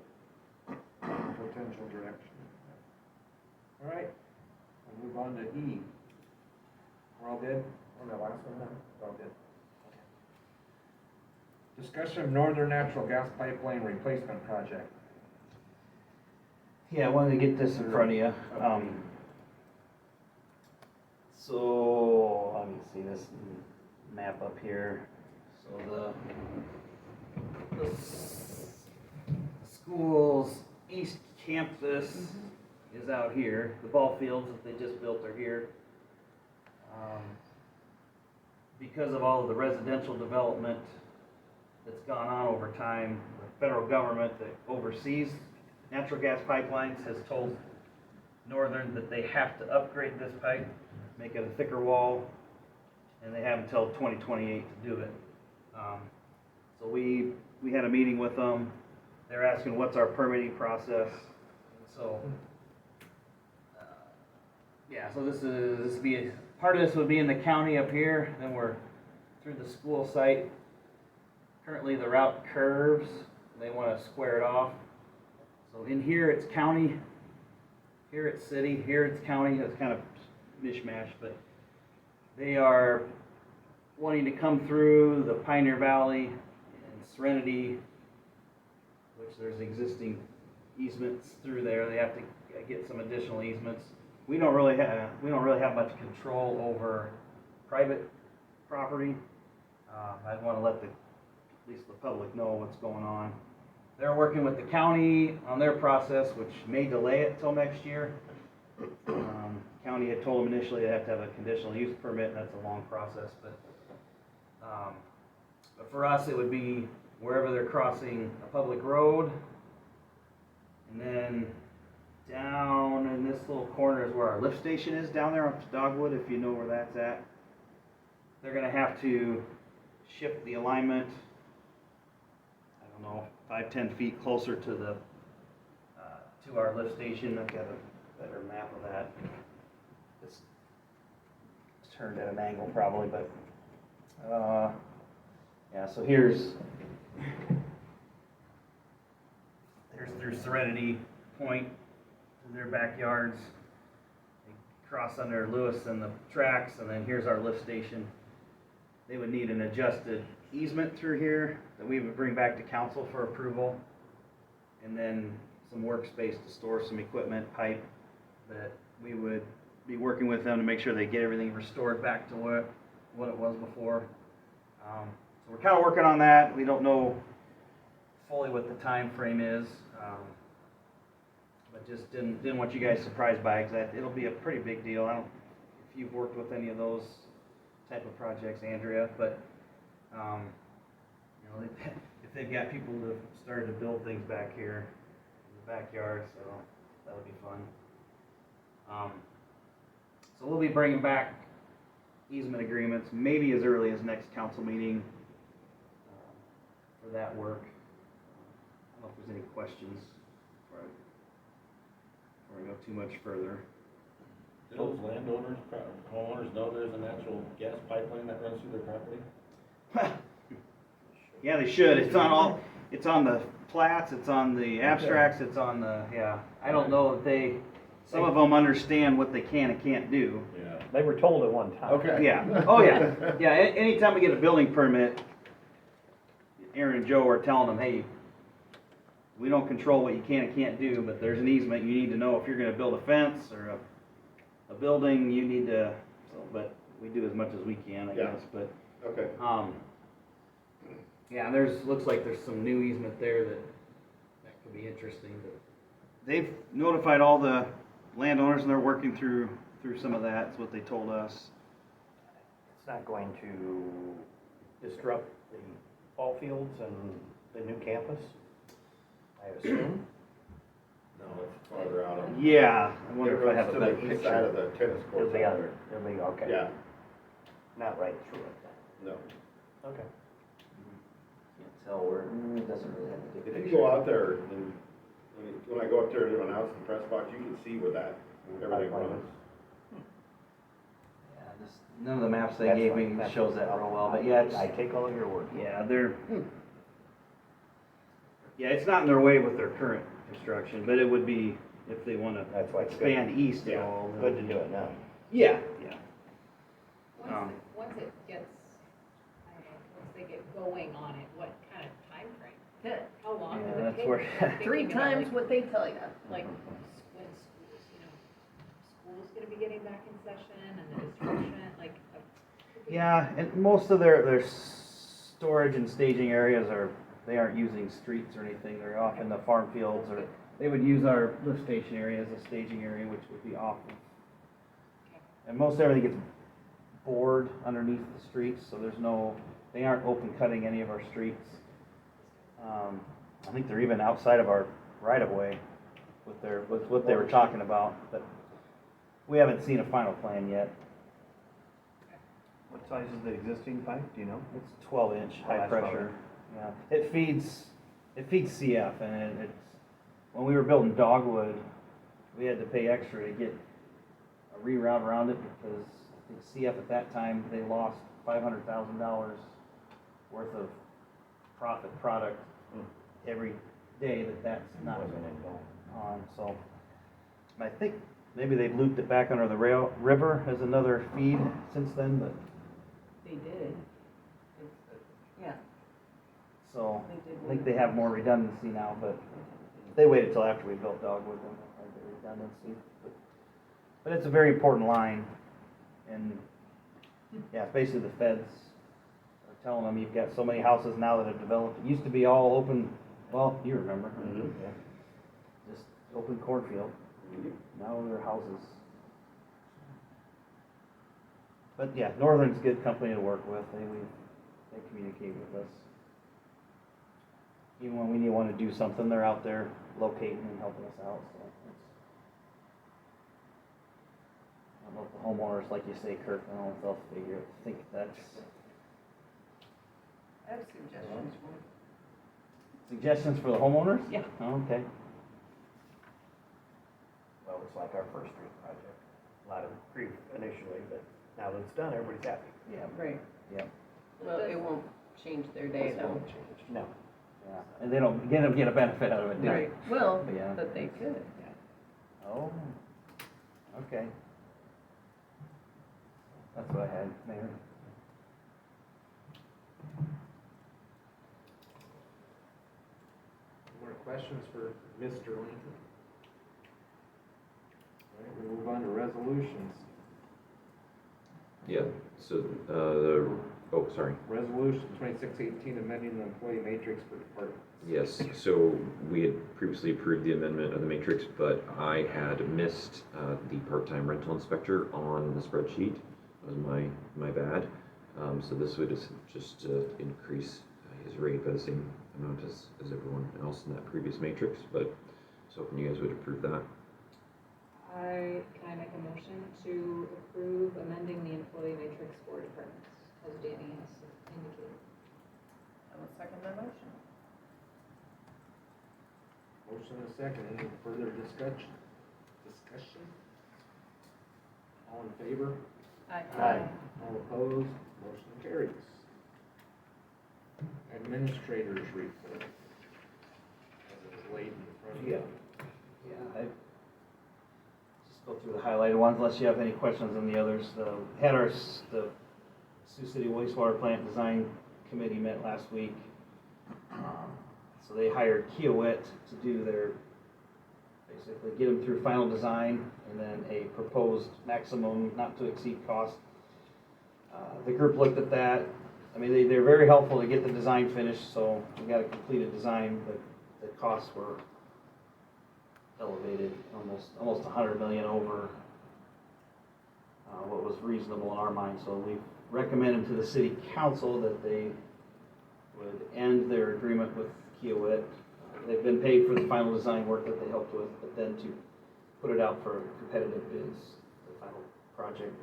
potential direction. All right, we'll move on to E. We're all good on the last one now? We're all good. Okay. Discussion of Northern Natural Gas Pipeline Replacement Project. Yeah, I wanted to get this in front of you. So, let me see this map up here. So the school's east campus is out here. The ball fields that they just built are here. Because of all of the residential development that's gone on over time, the federal government that oversees natural gas pipelines has told Northern that they have to upgrade this pipe, make it a thicker wall, and they have until 2028 to do it. So we had a meeting with them. They're asking what's our permitting process. So, yeah, so this would be part of this would be in the county up here. Then we're through the school site. Currently, the route curves. They want to square it off. So in here it's county, here it's city, here it's county. It's kind of mishmash, but they are wanting to come through the Pioneer Valley and Serenity, which there's existing easements through there. They have to get some additional easements. We don't really have much control over private property. I'd want to let at least the public know what's going on. They're working with the county on their process, which may delay it till next year. County had told them initially they have to have a conditional use permit, and that's a long process. But for us, it would be wherever they're crossing a public road, and then down in this little corner is where our lift station is down there up to Dogwood, if you know where that's at. They're gonna have to shift the alignment, I don't know, 5-10 feet closer to the to our lift station. I've got a better map of that. It's turned at an angle probably, but yeah. So here's through Serenity Point in their backyards. They cross under Lewis and the tracks, and then here's our lift station. They would need an adjusted easement through here that we would bring back to council for approval, and then some workspace to store some equipment, pipe, that we would be working with them to make sure they get everything restored back to what it was before. So we're kind of working on that. We don't know fully what the time frame is, but just didn't want you guys surprised by it, because it'll be a pretty big deal. I don't know if you've worked with any of those type of projects, Andrea, but you know, if they've got people that have started to build things back here in the backyard, so that'll be fun. So we'll be bringing back easement agreements maybe as early as next council meeting for that work. I don't know if there's any questions before I go too much further. Do those landowners, homeowners know there's a natural gas pipeline that runs through their property? Yeah, they should. It's on the plats, it's on the abstracts, it's on the, yeah. I don't know if some of them understand what they can and can't do. Yeah. They were told at one time. Okay. Yeah, oh yeah. Yeah, anytime we get a building permit, Aaron and Joe are telling them, hey, we don't control what you can and can't do, but there's an easement. You need to know if you're gonna build a fence or a building, you need to, but we do as much as we can, I Yeah. guess, but. Okay. Yeah, looks like there's some new easement there that could be interesting. But they've notified all the landowners and they're working through some of that. That's what they told us. It's not going to disrupt the ball fields and the new campus, I assume? No, it's farther out on. Yeah, I wonder if I have a To better the east side of picture. the tennis It'll court. be on, it'll be, okay. Yeah, Not right through it then. no. Okay. Can't tell where, it doesn't really have a good If picture. you go out there and, when I go up there to an house and press box, you can see where everything runs. Yeah, none of the maps they That's gave fine. me That's shows fine. that real well, but yeah, I take all of your word. yeah, it's not in their way with their current construction, but it would be if they want to That's why it's good. expand east at Yeah. all. Good to do it now. Yeah, yeah. Once it gets, I don't know, once they get going on it, what kind that's Okay, where, thinking 3 about, times like, what they tell you, like, when schools, school's gonna be getting back in session and the disruption, like. could be- yeah, and most of their storage and staging areas they aren't using streets or anything, they're off in the farm fields, or they would use our lift station area as a staging area, which would be off of. And most everything gets bored underneath the streets, so they aren't open cutting any of our streets. I think they're even outside of our right of way with what they were talking about, but we haven't seen a final plan yet. What size is the existing pipe, do you know? It's 12-inch Oh, high that's pressure. Yeah, it feeds CF, and it's when we were building Dogwood, we had to pay extra to get a reroute around it because I think CF at that time they lost $500,000 worth of product every day that's not Wasn't involved. on. So and I think maybe they've looped it back under the river as another feed since then, but. they did. Yeah, So, they did. I think they have more redundancy now, but they waited till after we built Dogwood, then they had the redundancy. But it's a very important line, and, yeah, basically the feds are telling them, you've got so many houses now that have developed. It used to be all open, well, you remember, just open cornfield. Now they're houses. But, yeah, Northern's a good company to work with, they communicate with us. Even when we want to do something, they're out there locating and helping us out, so. I don't know if the homeowners, like you say, Kirk, I don't know if they'll think that's. I have suggestions for Suggestions for the homeowners? Yeah. Oh, okay. Well, it's like our first street project. A lot of grief initially, but now that it's done, everybody's happy. Yeah, Right. yeah, Well, it won't change their day though. No. yeah. And they don't get a benefit out of it, do they? Right, well, Yeah. but they could. Oh, okay. That's what I had, Mayor. More questions for Mr. Lincoln? All right, we move on to resolutions. Yeah, so, sorry. Resolution 2618, amending the employee matrix for departments. Yes, so we had previously approved the amendment of the matrix, but I had missed the part-time rental inspector on the spreadsheet. That was my bad. So this would just increase his rate by the same amount as everyone else in that previous matrix, but I was hoping you guys would approve that. Can I make a motion to approve amending the employee matrix for departments, as Danny has indicated? I will second that motion. Motion and a second, any further discussion? All in favor? Aye. All opposed? Motion carries. Administrators report. As it's laid in front of you. Yeah, I just go through the highlighted ones unless you have any questions on the others. The Sioux City wastewater plant design committee met last week. So they hired Kiowit to do basically get them through final design and then a proposed maximum not to exceed cost. The group looked at that. I mean, they're very helpful to get the design finished, so we got a completed design, but the costs were elevated, almost $100 million over what was reasonable in our mind. So we recommended to the city council that they would end their agreement with Kiowit. They've been paid for the final design work that they helped with, but then to put it out for competitive bids, the final project.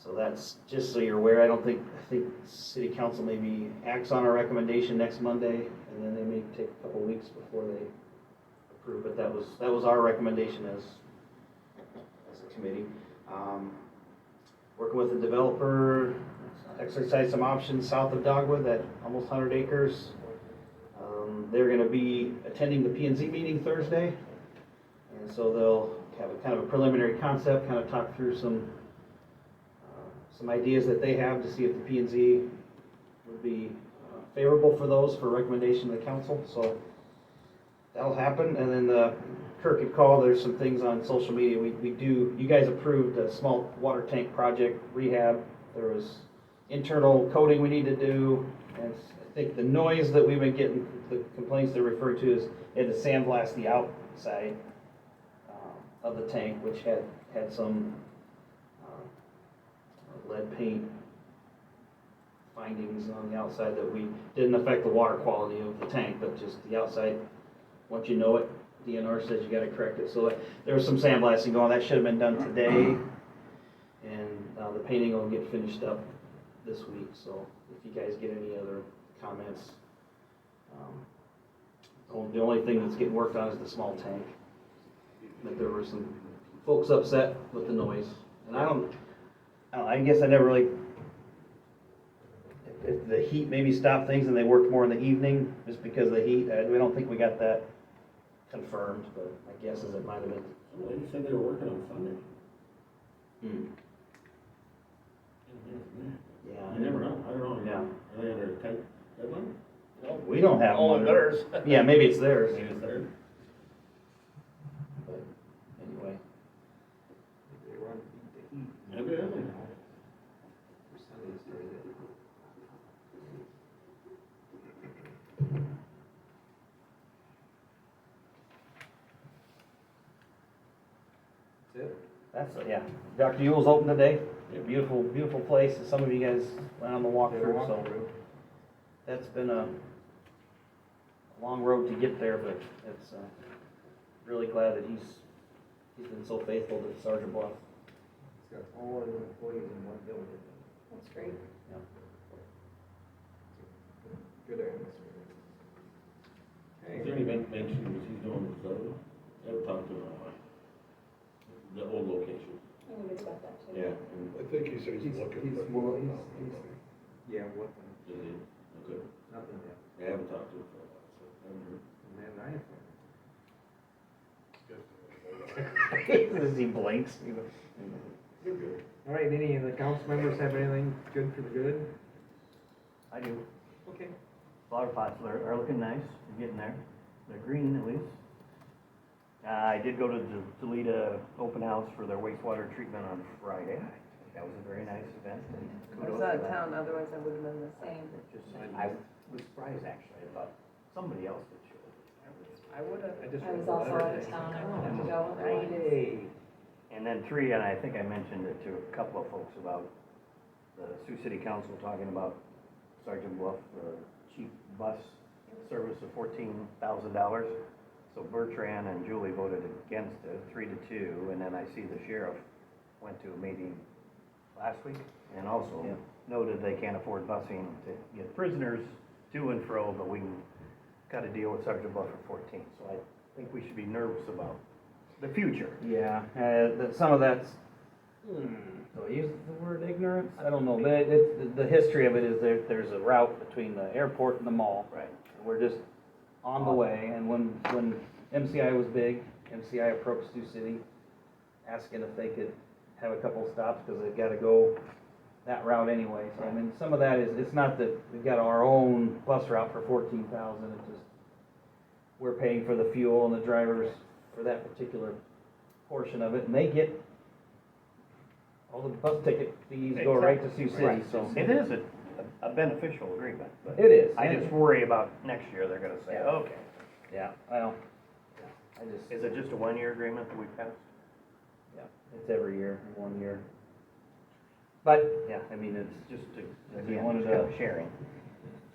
So that's, just so you're aware, I think city council maybe acts on our recommendation next Monday, and then they may take a couple weeks before they approve, but that was our recommendation as a committee. Working with the developer, exercise some options south of Dogwood, that almost 100 acres. They're gonna be attending the P&Z meeting Thursday, and so they'll have a kind of a preliminary concept, kind of talk through some ideas that they have to see if the P&Z would be favorable for those for recommendation to the council, so that'll happen. And then Kirk had called, there's some things on social media. You guys approved a small water tank project rehab. There was internal coating we need to do. And I think the noise that we've been getting, the complaints they refer to is they had to sandblast the outside of the tank, which had some lead paint findings on the outside that we didn't affect the water quality of the tank, but just the outside. Once you know it, DNR says you gotta correct it. So there was some sandblasting going on. That should have been done today. And the painting will get finished up this week. So if you guys get any other comments, the only thing that's getting worked on is the small tank. But there were some folks upset with the noise. And I guess I never really, if the heat maybe stopped things and they worked more in the evening just because of the heat. We don't think we got that confirmed, but my guess is it might have been. Some lady said they were working on Sunday. Yeah. I never know, I don't know. Yeah. Are they under a tight deadline? We don't have All one. of theirs. Yeah, maybe it's theirs. Maybe it's theirs. But anyway. Evidently. That's it? Yeah. Dr. Yule's open today. Beautiful, beautiful place. Some of you guys went on the walkthrough, so that's been a long road to get there, but it's really glad that he's been so faithful to Sergeant Bluff. It's got all of the employees in one building. That's great. Good atmosphere. Is there any mention what he's doing with Zoe? I haven't talked to him about the old location. I would expect that too. Yeah. I think he said he's looking. He's, well, he's, yeah, what, Is he? Okay. nothing yet. I haven't talked to him for a while, so I haven't heard. And then I have. As he blinks. You're good. All right, any of the council members have anything good for the good? I do. Okay. Flower pots are looking nice, they're getting there, they're green at least. I did go to the Toledo open house for their wastewater treatment on Friday. That was a very nice event. I Kudos was to out of them. town, otherwise I would have been the same. I was surprised actually, I thought somebody else would show. I would have. I was also out of town, I wanted to go. Friday. And then 3, and I think I mentioned it to a couple of folks about the Sioux City Council talking about Sergeant Bluff, cheap bus service of $14,000. So Bertrand and Julie voted against it, 3-2, and then I see the sheriff went to a meeting last week and also noted they can't afford busing to get prisoners to and fro, but we got to deal with Sergeant Bluff for 14. So I think we should be nervous about the future. Yeah, some of that's, do I use the word ignorance? I don't know, but the history of it is there's a route between the airport and the mall. Right. We're just on the way, and when MCI was big, MCI approached Sioux City, asking if they could have a couple stops, because they've got to go that route anyway. So, I mean, some of that is, it's not that we've got our own bus route for 14,000, it's just, we're paying for the fuel and the drivers for that particular portion of it, and they get, all the bus ticket fees go right to Sioux City, Right. so. It is a beneficial agreement, but It is. I just worry about next year, they're gonna say, Yeah. okay. Yeah, well, I just, Is it just a 1-year agreement that we passed? yeah, it's every year, 1 year. But, yeah, I mean, it's Just to, If you again, wanted just kind to- of sharing.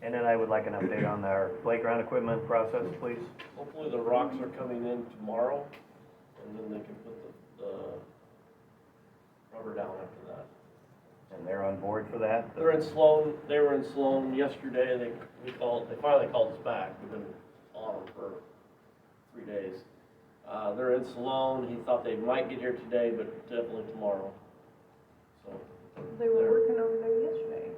And then I would like an update on our playground equipment process, please. Hopefully the rocks are coming in tomorrow, and then they can put the rubber down after that. And they're on board for that? They're in Sloan, they were in Sloan yesterday, they finally called us back, we've been on them for 3 days. They're in Sloan, he thought they might get here today, but definitely tomorrow. So, They were working over there yesterday.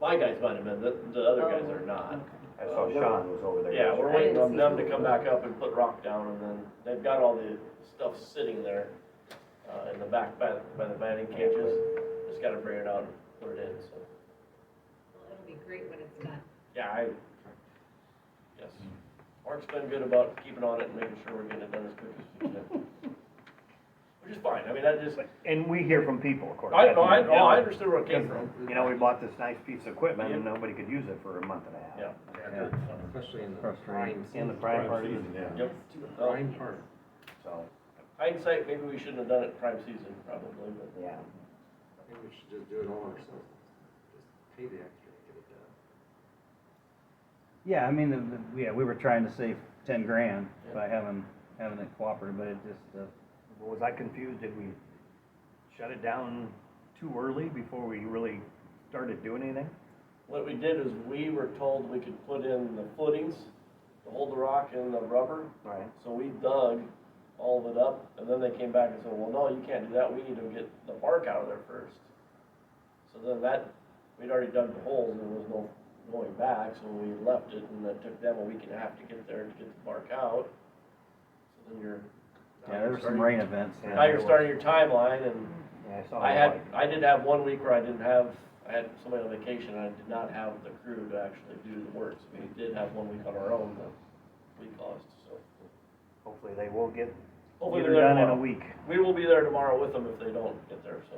my guys might have been, the other guys are not. I saw Sean was over there. Yeah, we're yesterday. waiting on them to come back up and put rock down, and then they've got all the stuff sitting there, in the back by the batting cages. Just gotta bring it out and put it in, so. Well, it'll be great when it's done. Yeah, yes. Mark's been good about keeping on it and making sure we're getting it done as quick as we can. Which is fine, I mean, that just, And we hear from people, of course. I understood where it came from. You know, we bought this nice piece of equipment and nobody could use it for a month and a half. Yeah. Especially in the Frustrating. prime In the season. prime part of the season, yeah. Yep. Prime part. So, Hindsight, maybe we shouldn't have done it prime season, probably, but. yeah. I think we should just do it all ourselves. Just pay the extra to get it done. Yeah, I mean, yeah, we were trying to save 10 grand by having it cooperative, but it just, Was I confused? Did we shut it down too early before we really started doing anything? What we did is we were told we could put in the footings to hold the rock and the rubber. Right. So we dug all of it up, and then they came back and said, well, no, you can't do that, we need to get the bark out of there first. So then we'd already dug the holes, and there was no going back, so we left it, and it took them a week and a half to get there to get the bark out. So then yeah, there were some rain events. now you're starting your timeline, and Yeah, I saw I did have 1 week where I had somebody on vacation, and I did not have the crew to actually do the work, so we did have 1 week on our own that we caused, so. Hopefully they will get Hopefully it they're there done in a tomorrow. week. We will be there tomorrow with them if they don't get there, so.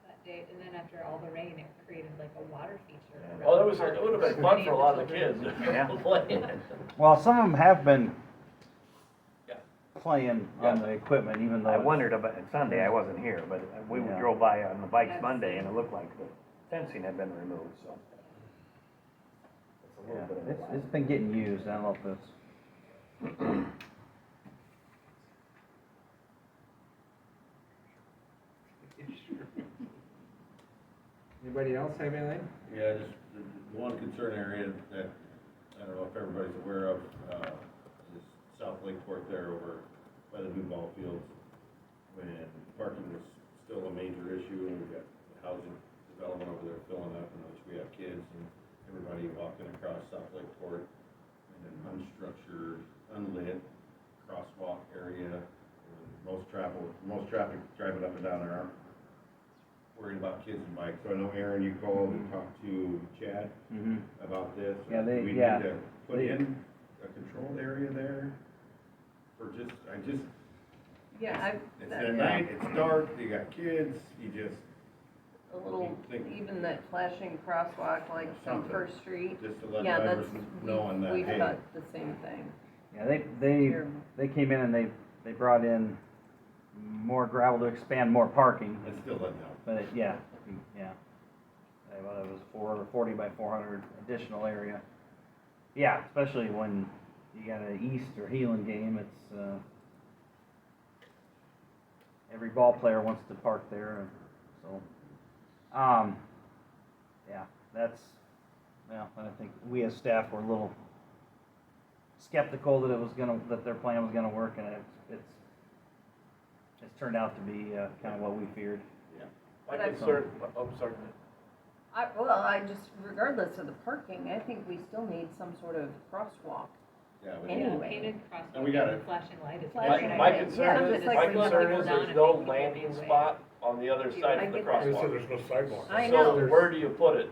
That day, and then after all the rain, it created like a water feature. Oh, it would have been fun for a lot of the kids. Yeah. Playing. Well, some of them have been Yeah. playing on the equipment, even though. I wondered about Sunday, I wasn't here, but we Yeah. drove by on the bikes Monday and it looked like the fencing had been removed, so. It's a Yeah, little bit of a lag. it's been getting used, I don't know if it's. Anybody else have anything? Yeah, just the one concern area that, I don't know if everybody's aware of, is South Lakeport there over by the new ball fields. When parking was still a major issue, and we've got housing development over there filling up, in which we have kids and everybody walking across South Lakeport. And an unstructured, unlit crosswalk area. And most traffic driving up and down there aren't worried about kids and bikes. So I know, Aaron, you called and talked to Chad Mhm. about this. Yeah, Do we need yeah. to put in a controlled area there? For Yeah, it's at night, it's dark, you got kids, you just, a little, think- even that flashing crosswalk like on Something. First Street. just to let Yeah, drivers that's, know on that, we've hey. got the same thing. Yeah, Terrible. they came in and they brought in more gravel to expand more parking, It still doesn't help. but yeah. Well, it was 40 by 400 additional area. Yeah, especially when you got an East or Heelan game, it's, every ball player wants to park there, and so, yeah, I think we as staff were a little skeptical that their plan was gonna work, and it's turned out to be, kind of what we feared. My But I- concern, sorry. I just, regardless of the parking, I think we still need some sort of crosswalk. Yeah, we- Anyway. Painted crosswalk. And we got it. Flashing light is. Flashing My light. concern Yeah, is, just like my when you concern go is down there's and no make people landing wait. spot on the other side I of the get that. They said crosswalk. there's no sidewalk. I So know. where do you put it?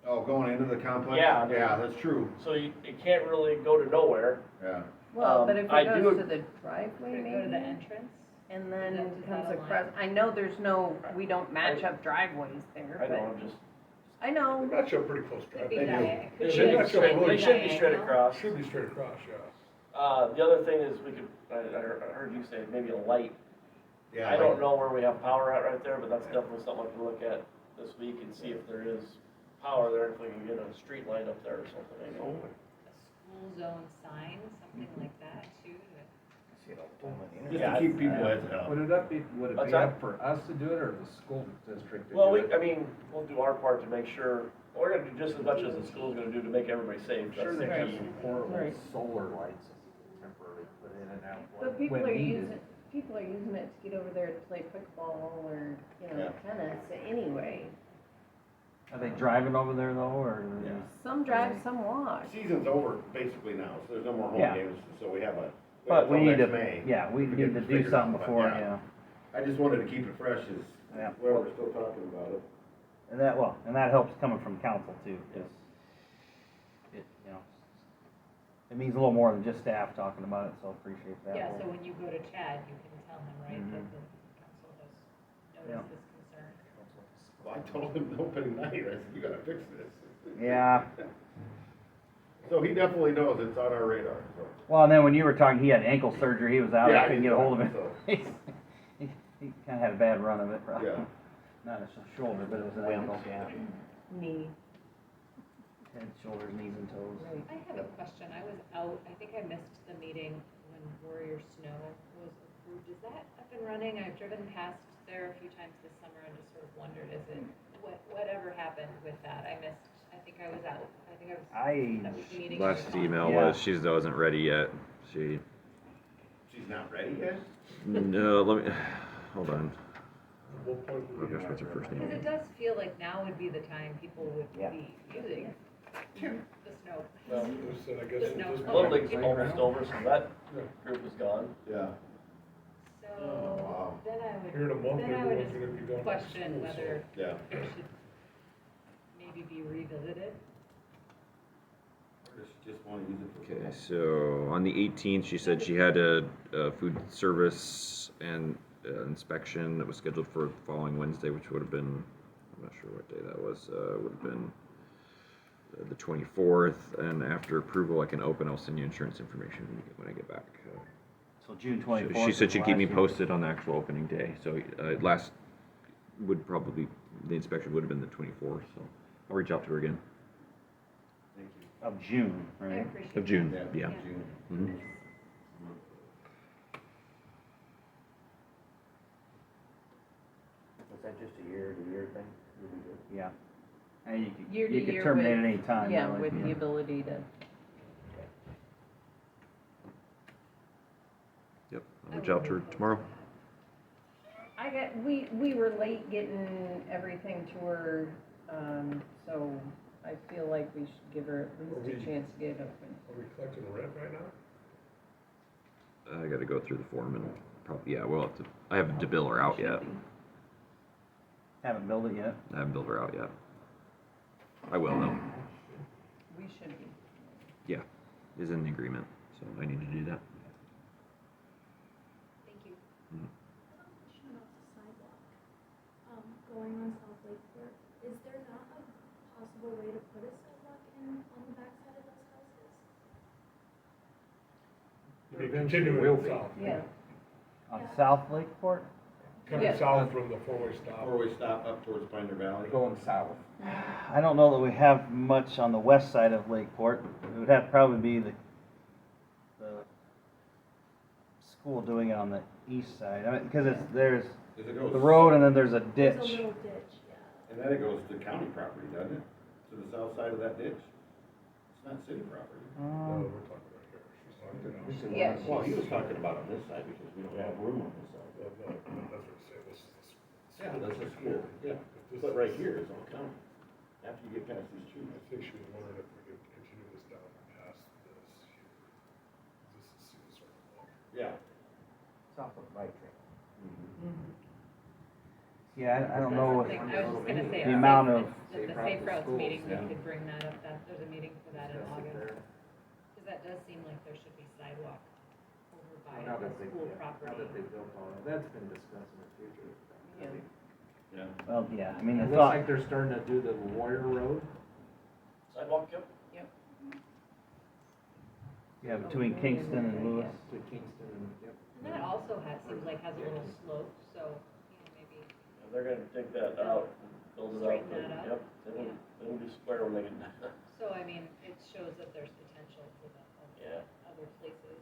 Oh, going into the complex? Yeah. Yeah, that's true, So it can't really go to nowhere. yeah. Well, but if I it do goes ag- to the driveway Could it go to the maybe, entrance? and then Is that comes a line? across, I know there's no, we don't match up driveways there, I know, but, I'm just, I know. They match up pretty close Could be driveway. They do. diag- they Yeah, should they be match up straight, really they should be straight diagonal. across. Should be straight across, yeah. The other thing is we could, I heard you say maybe a light. Yeah, I don't like- know where we have power at right there, but that's definitely something I can look at this week and see if there is power there, if we can get a street light up there or something, maybe. A school zone sign, something like that too, that See it all the time on the internet. Just Yeah, to keep people heads Would up. would it What's be that? up for us to do it or the school district to do Well, it? I mean, we'll do our part to make sure, we're gonna do just as much as the school's gonna do to make everybody safe. I'm sure That's they the have key. some portable Right. solar lights temporarily put in and out But people when are needed. people are using it to get over there to play pickleball or, Yeah. tennis anyway. Are they driving over there though, or? Yeah. Some drive, some walk. Season's over basically now, so there's no more home Yeah. games, so we have But we till need to, next May. yeah, we to need get to this do figured something out, but before, yeah. yeah. I just wanted to keep it fresh as, Yeah. well, we're still talking about it. And that helps coming from council too, 'cause it means a little more than just staff talking about it, so I appreciate that. Yeah, so when you go to Chad, you can tell him, right, that Mhm. the council has noticed this concern. Well, I told him the opening night, I said, you gotta fix this. Yeah, So he definitely knows it's on our radar, so. well, and then when you were talking, he had ankle surgery, he was out, Yeah, I couldn't get a hold of him. so. He kinda had a bad run of it, probably. Yeah. Not a shoulder, but it was an ankle. Yeah. Knee, Head, shoulders, knees and toes. right. I have a question. I was out, I think I missed the meeting when Warrior Snow was approved. Is that up and running? I've driven past there a few times this summer and just sort of wondered, is it, whatever happened with that? I think I was out. I think that was the meeting. Last email Yeah. was she wasn't ready yet. She's not ready yet? No, let me, hold on. What point Oh would we gosh, what's her first Because name? it does feel like now would be the time people would Yeah. be using the snow. Well, listen, I guess There's we'll no just. color. Little League's almost over, so that Yeah. group is gone. Yeah. So Wow. then Here in a month, then I would everyone's gonna be going to question school, so. whether Yeah. it should maybe be revisited. Or does she just wanna use it for? Okay, so on the 18th, she said she had a food service and inspection that was scheduled for the following Wednesday, which would have been, I'm not sure what day that was, would have been the 24th. And after approval, I can open, I'll send you insurance information when I get back. So June She 24th. said is she'd keep me last posted on the actual opening day, so last would probably, the inspection would have been the 24th, so I'll reach out to her again. Thank you. year Of June, I right? appreciate Of June, that. yeah. June. Mhm. Was that just a year-to-year thing? Really good. Yeah. And Year to you could year terminate with- at any time. Yeah, really. with the ability to, Yep, I'll reach out to her tomorrow. we were late getting everything to her, so I feel like we should give her at least a chance to get it open. Are we collecting rent right now? I gotta go through the form and probably, yeah, well, I haven't to bill her out yet. Haven't billed it yet. I haven't billed her out yet. I will though. We should be. Yeah, is in the agreement, so I need to do that. Thank you. Question about the sidewalk, going on South Lakeport, is there not a possible way to put a sidewalk in on the backside of those houses? Be continuing south. Yeah, On Yeah. South Lakeport? Coming Yeah. south from the four-way stop. Four-way stop up towards Pioneer Valley. Going south. I don't know that we have much on the west side of Lakeport. It would have to probably be the school doing it on the east side. I mean, because there's As it goes. the road and then there's a There's a ditch. little ditch, yeah. And then it goes to county property, doesn't it? To the south side of that ditch? It's not city property. No, Um, we're talking right here. She's talking about. yeah. Well, he was talking about on this side because we don't have room on this side. That's what I'm saying, this is. Yeah, that's a school, yeah. This But is- right here is all county. After you get past these trees. I think she was wondering if we could continue this down past this here. This is Cedar Circle Walk. Yeah. South of Bike Trail. Yeah, I don't That's know. something- I was just gonna say. the amount of- At the Safe Routes meeting, we yeah. could bring that up, there's a meeting for that in August. Because that does seem like there should be sidewalk over by Now the that they, school now that property. they built all that, that's been discussed in the future. Yeah. Yeah. Well, yeah, I mean, It the looks thought, like they're starting to do the Warrior Road. Sidewalk, yep. yeah, between Kingston and Lewis. To Kingston and, yep. And that also seems like has a little slope, so, maybe, And they're gonna take that out and build it up. Straighten that and- up. Yep, it'll be square when they get done. so I mean, it shows that there's potential for the Yeah. other places.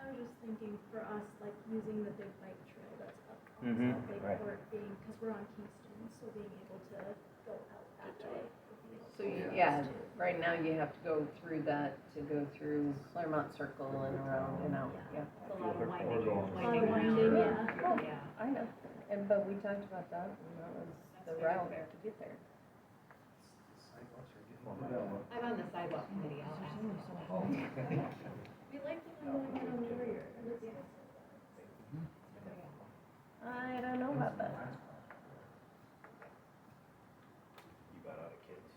I was just thinking for us, like using the big bike trail that's up on Mhm, South right. Lakeport being, because we're on Kingston, so being able to go out that Get to way. it. would be So, helpful yeah, too. right now you have to go through that, to go through Claremont Circle and around and out, yeah. It's a lot of winding, A lot of winding winding, around. yeah. Yeah. I know, but we talked about that, and that was the That's very route fair. to get there. I'm on the sidewalk committee, I'll ask. We like the one going in on Warrior. It looks good. I don't know about that. You got out of kids.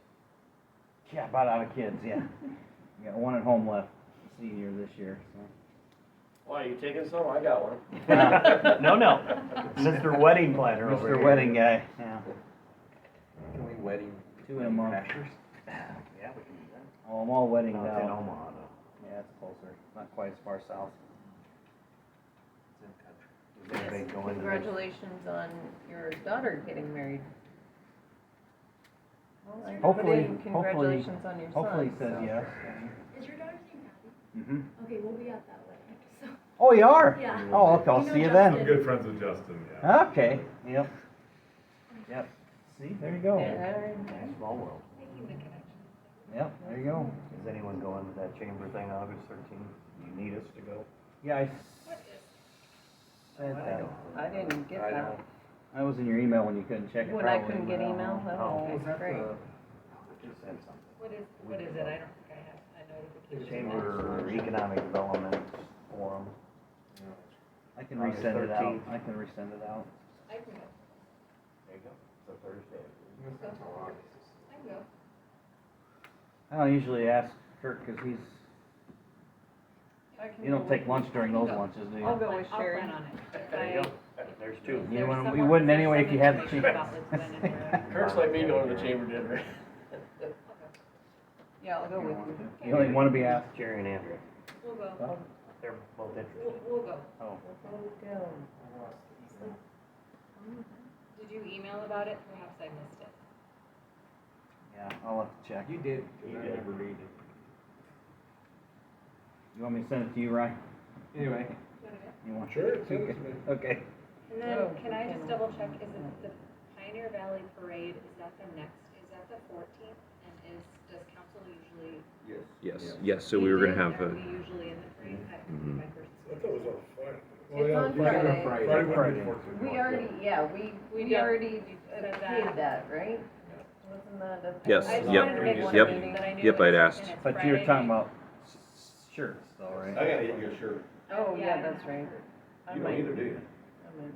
Yeah, about out of kids, yeah. We got one at home left, senior this year, so. Why, you taking some? I got one. No, Mr. Wedding Planner over here. Mr. Wedding guy, yeah. Can we wedding? Two in a month. Yeah, we can do that. Oh, I'm all wedding No, it's in now. Omaha though. Yeah, it's closer, not quite as far south. Is anybody going to this? Congratulations on your daughter getting married. Well, I put Hopefully, in Congratulations on your son. Hopefully he says so. yes. Is your daughter's name Abby? Mm-hmm. Okay, we'll be at that wedding, so, Oh, you are? yeah. Oh, okay, I'll We know see you Justin. then. Good friends with Justin, yeah. Okay, yep. Yep, see, there you go. Yeah, Small world. Making the connection. Yep, there you go. Is anyone going to that chamber thing August 13th? You need us to go? Yeah, I What is? said that. I didn't get I that. don't- I was in your email when you couldn't check it. When I probably, couldn't get but, email, Oh, oh, Was that great. the? Just send something. What is it? I don't think I have a notification. Chamber Economic Development Forum. I can August resend it out. 13th. I can resend it out. I can go. There you go. It's a Thursday. I can go. I don't usually ask Kirk because you don't take lunch during those lunches, do I'll you? go with I'll Sherry. plan on it. There you go. There's two. You wouldn't, we wouldn't anyway if you had the chance. Kirk's like me going to the chamber dinner. Yeah, I'll go with you. You only want to be asked. Jerry and Andrea. We'll go. They're both interested. We'll go. Oh. Did you email about it? Perhaps I missed it. Yeah, I'll have to check. You did. You I did. never read it. You want me to send it to you, Ryan? Anyway, You want? Sure, send it to me. Okay. And then, can I just double check, is it the Pioneer Valley Parade, is that the 14th? And does council usually? Yes, so we were gonna have Are a, we usually in the parade? Mhm. My first- I thought it was on Friday. It's on Friday. Friday. Friday would Friday. be 14th. We already, yeah, we done- already said that. paid that, right? Wasn't that a? Yes, I just yep, wanted to make sure yep, that I knew yep, it I'd was- asked. and it's But you were Friday talking night. about shirts though, right? I gotta get you a shirt. Oh, yeah, that's right. I You might- don't either, do you? I might-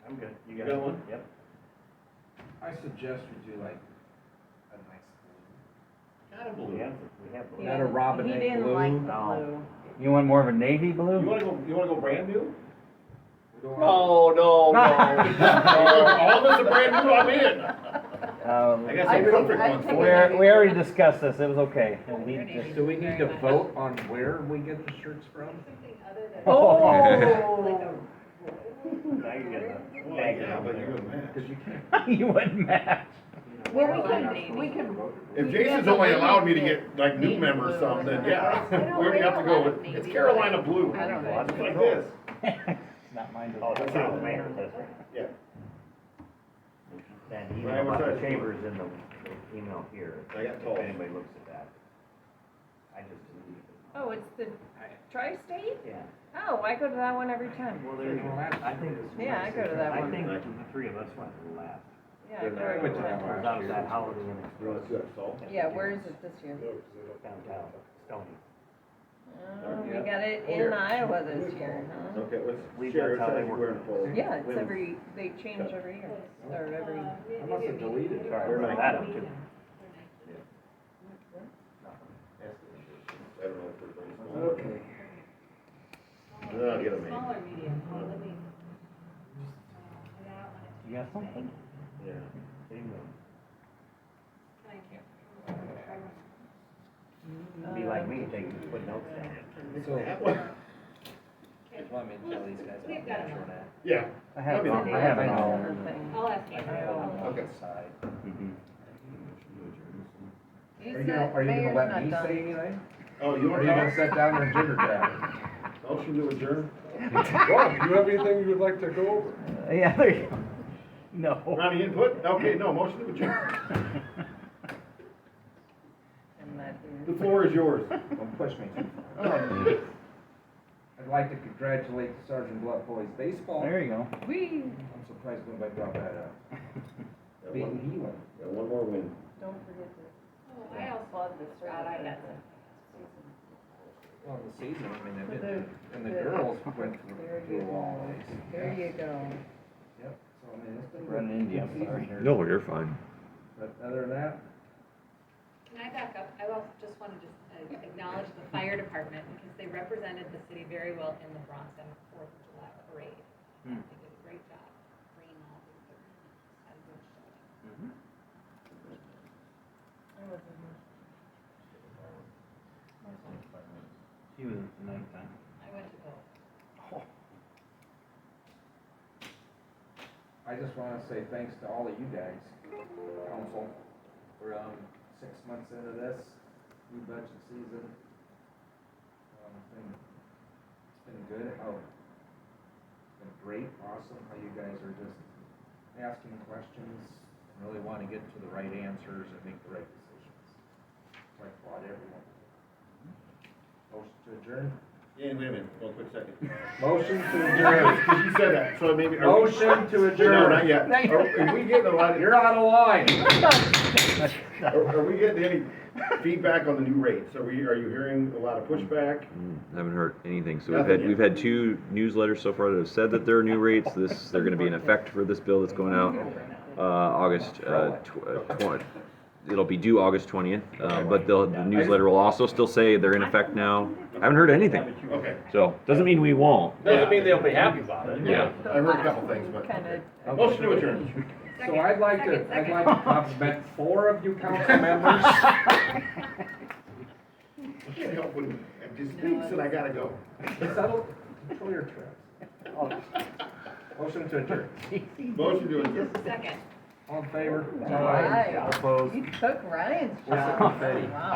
I'm good. You got one? Yep. I suggest we do like a nice Got a We blue. have blue. Not a Robin He egg didn't blue. like the No. blue. You want more of a navy blue? You wanna go brand new? We don't want- No, All of us are brand new, I'm in. I got I some comfort think- ones I for think- you. We already discussed this, it was okay. We'll need to- Do we need to vote on where we get the shirts from? Something other than. Oh. Like a. Now you're getting a Well, bag yeah, over but there. you would match. Cause you can't. You wouldn't match. Well, we could. If Jason's only allowed me to get like new members some, then yeah, we would have to go with, it's Carolina blue. I don't know. It's like this. Not mine. Oh, that's not the mayor, that's right. Yeah. And Right, email what's about the that? chambers in the email here. I got told. If anybody looks at that. I just deleted it. Oh, it's the tri-state? Yeah. Oh, I go to that one every time. Well, there's, I think. Yeah, I go to that I one. think the three of us went last. Yeah, I go I went to every that time. one. It was out of that holiday Inn You wanna see that salt? Yeah, where is it this year? No, 'cause they don't- downtown, Stony. Oh, we got it in Iowa this year, huh? Okay, let's Leave share, that it's how they like work. we're in full. Yeah, it's every, they change every year, or every, I must have deleted it. Sorry They're about nice. that up too. I don't know if they're very small. Okay. I'll get 'em made. Smaller medium, let me. You got something? Yeah. Be like me, take, put notes down. So, That one? just want me to tell these guys We've about got the enough. Metro Yeah. I have it Okay. all, I have it all. another thing. I'll ask you. Okay. side. Mhm. He Are you said gonna, are you mayor's gonna let not me done. say anything? Oh, you Or want are you gonna to sit down and jigger jab? Motion to adjourn? Rob, do you have anything you would like to go over? Yeah, there you go. No. Ronnie, input? Okay, no, motion to adjourn. And that The is- floor is yours. Don't push me too far. Oh, I'd like to congratulate the Sergeant Bluff boys baseball. there you go. We, I'm surprised nobody brought that up. Got Beating one- Heelan. got one more win. don't forget to Oh, I also, applaud the God, I got service. Well, the season, I mean, For they've the- been, and the the- girls went There you through all go, these. there you go. Yep, so I mean, it's been. Running into you, I'm good season sorry. here. No, you're fine. But other than that, Can I back up? I also just want to acknowledge the fire department because they represented the city very well in the Bronson 4th of July parade. Hmm. They did a great job. Green officer had a good showing. He was at the nighttime. I went to both. I just wanna say thanks to all of you guys, council. We're, 6 months into this, new budget season. It's been good, it's been great, awesome, how you guys are just asking questions and really wanna get to the right answers and make the right decisions. So I applaud everyone. Motion to adjourn? Yeah, wait a minute, one quick second. Motion to adjourn. Because you said that, so maybe. Motion to No, adjourn. not yet. Are we getting a lot of, You're out of line. are we getting any feedback on the new rates? Are you hearing a lot of pushback? Haven't heard anything. So Nothing yet. we've had 2 newsletters so far that have said that there are new rates. They're gonna be in effect for this bill that's going out, August, it'll be due August 20th. But the newsletter will also still say they're in effect now. I haven't heard anything. Okay. So, doesn't mean we won't. Doesn't mean they'll be happy about it. Yeah. I heard a couple things, but. Kinda. Motion to adjourn. So I'd like to compliment 4 of you council members. Can't help when it just thinks that I gotta go. Settle, control your trips. Motion to adjourn. Motion to adjourn. Second. All in favor? Right. Opposed? You took Ryan's Where's the job. confetti? Wow.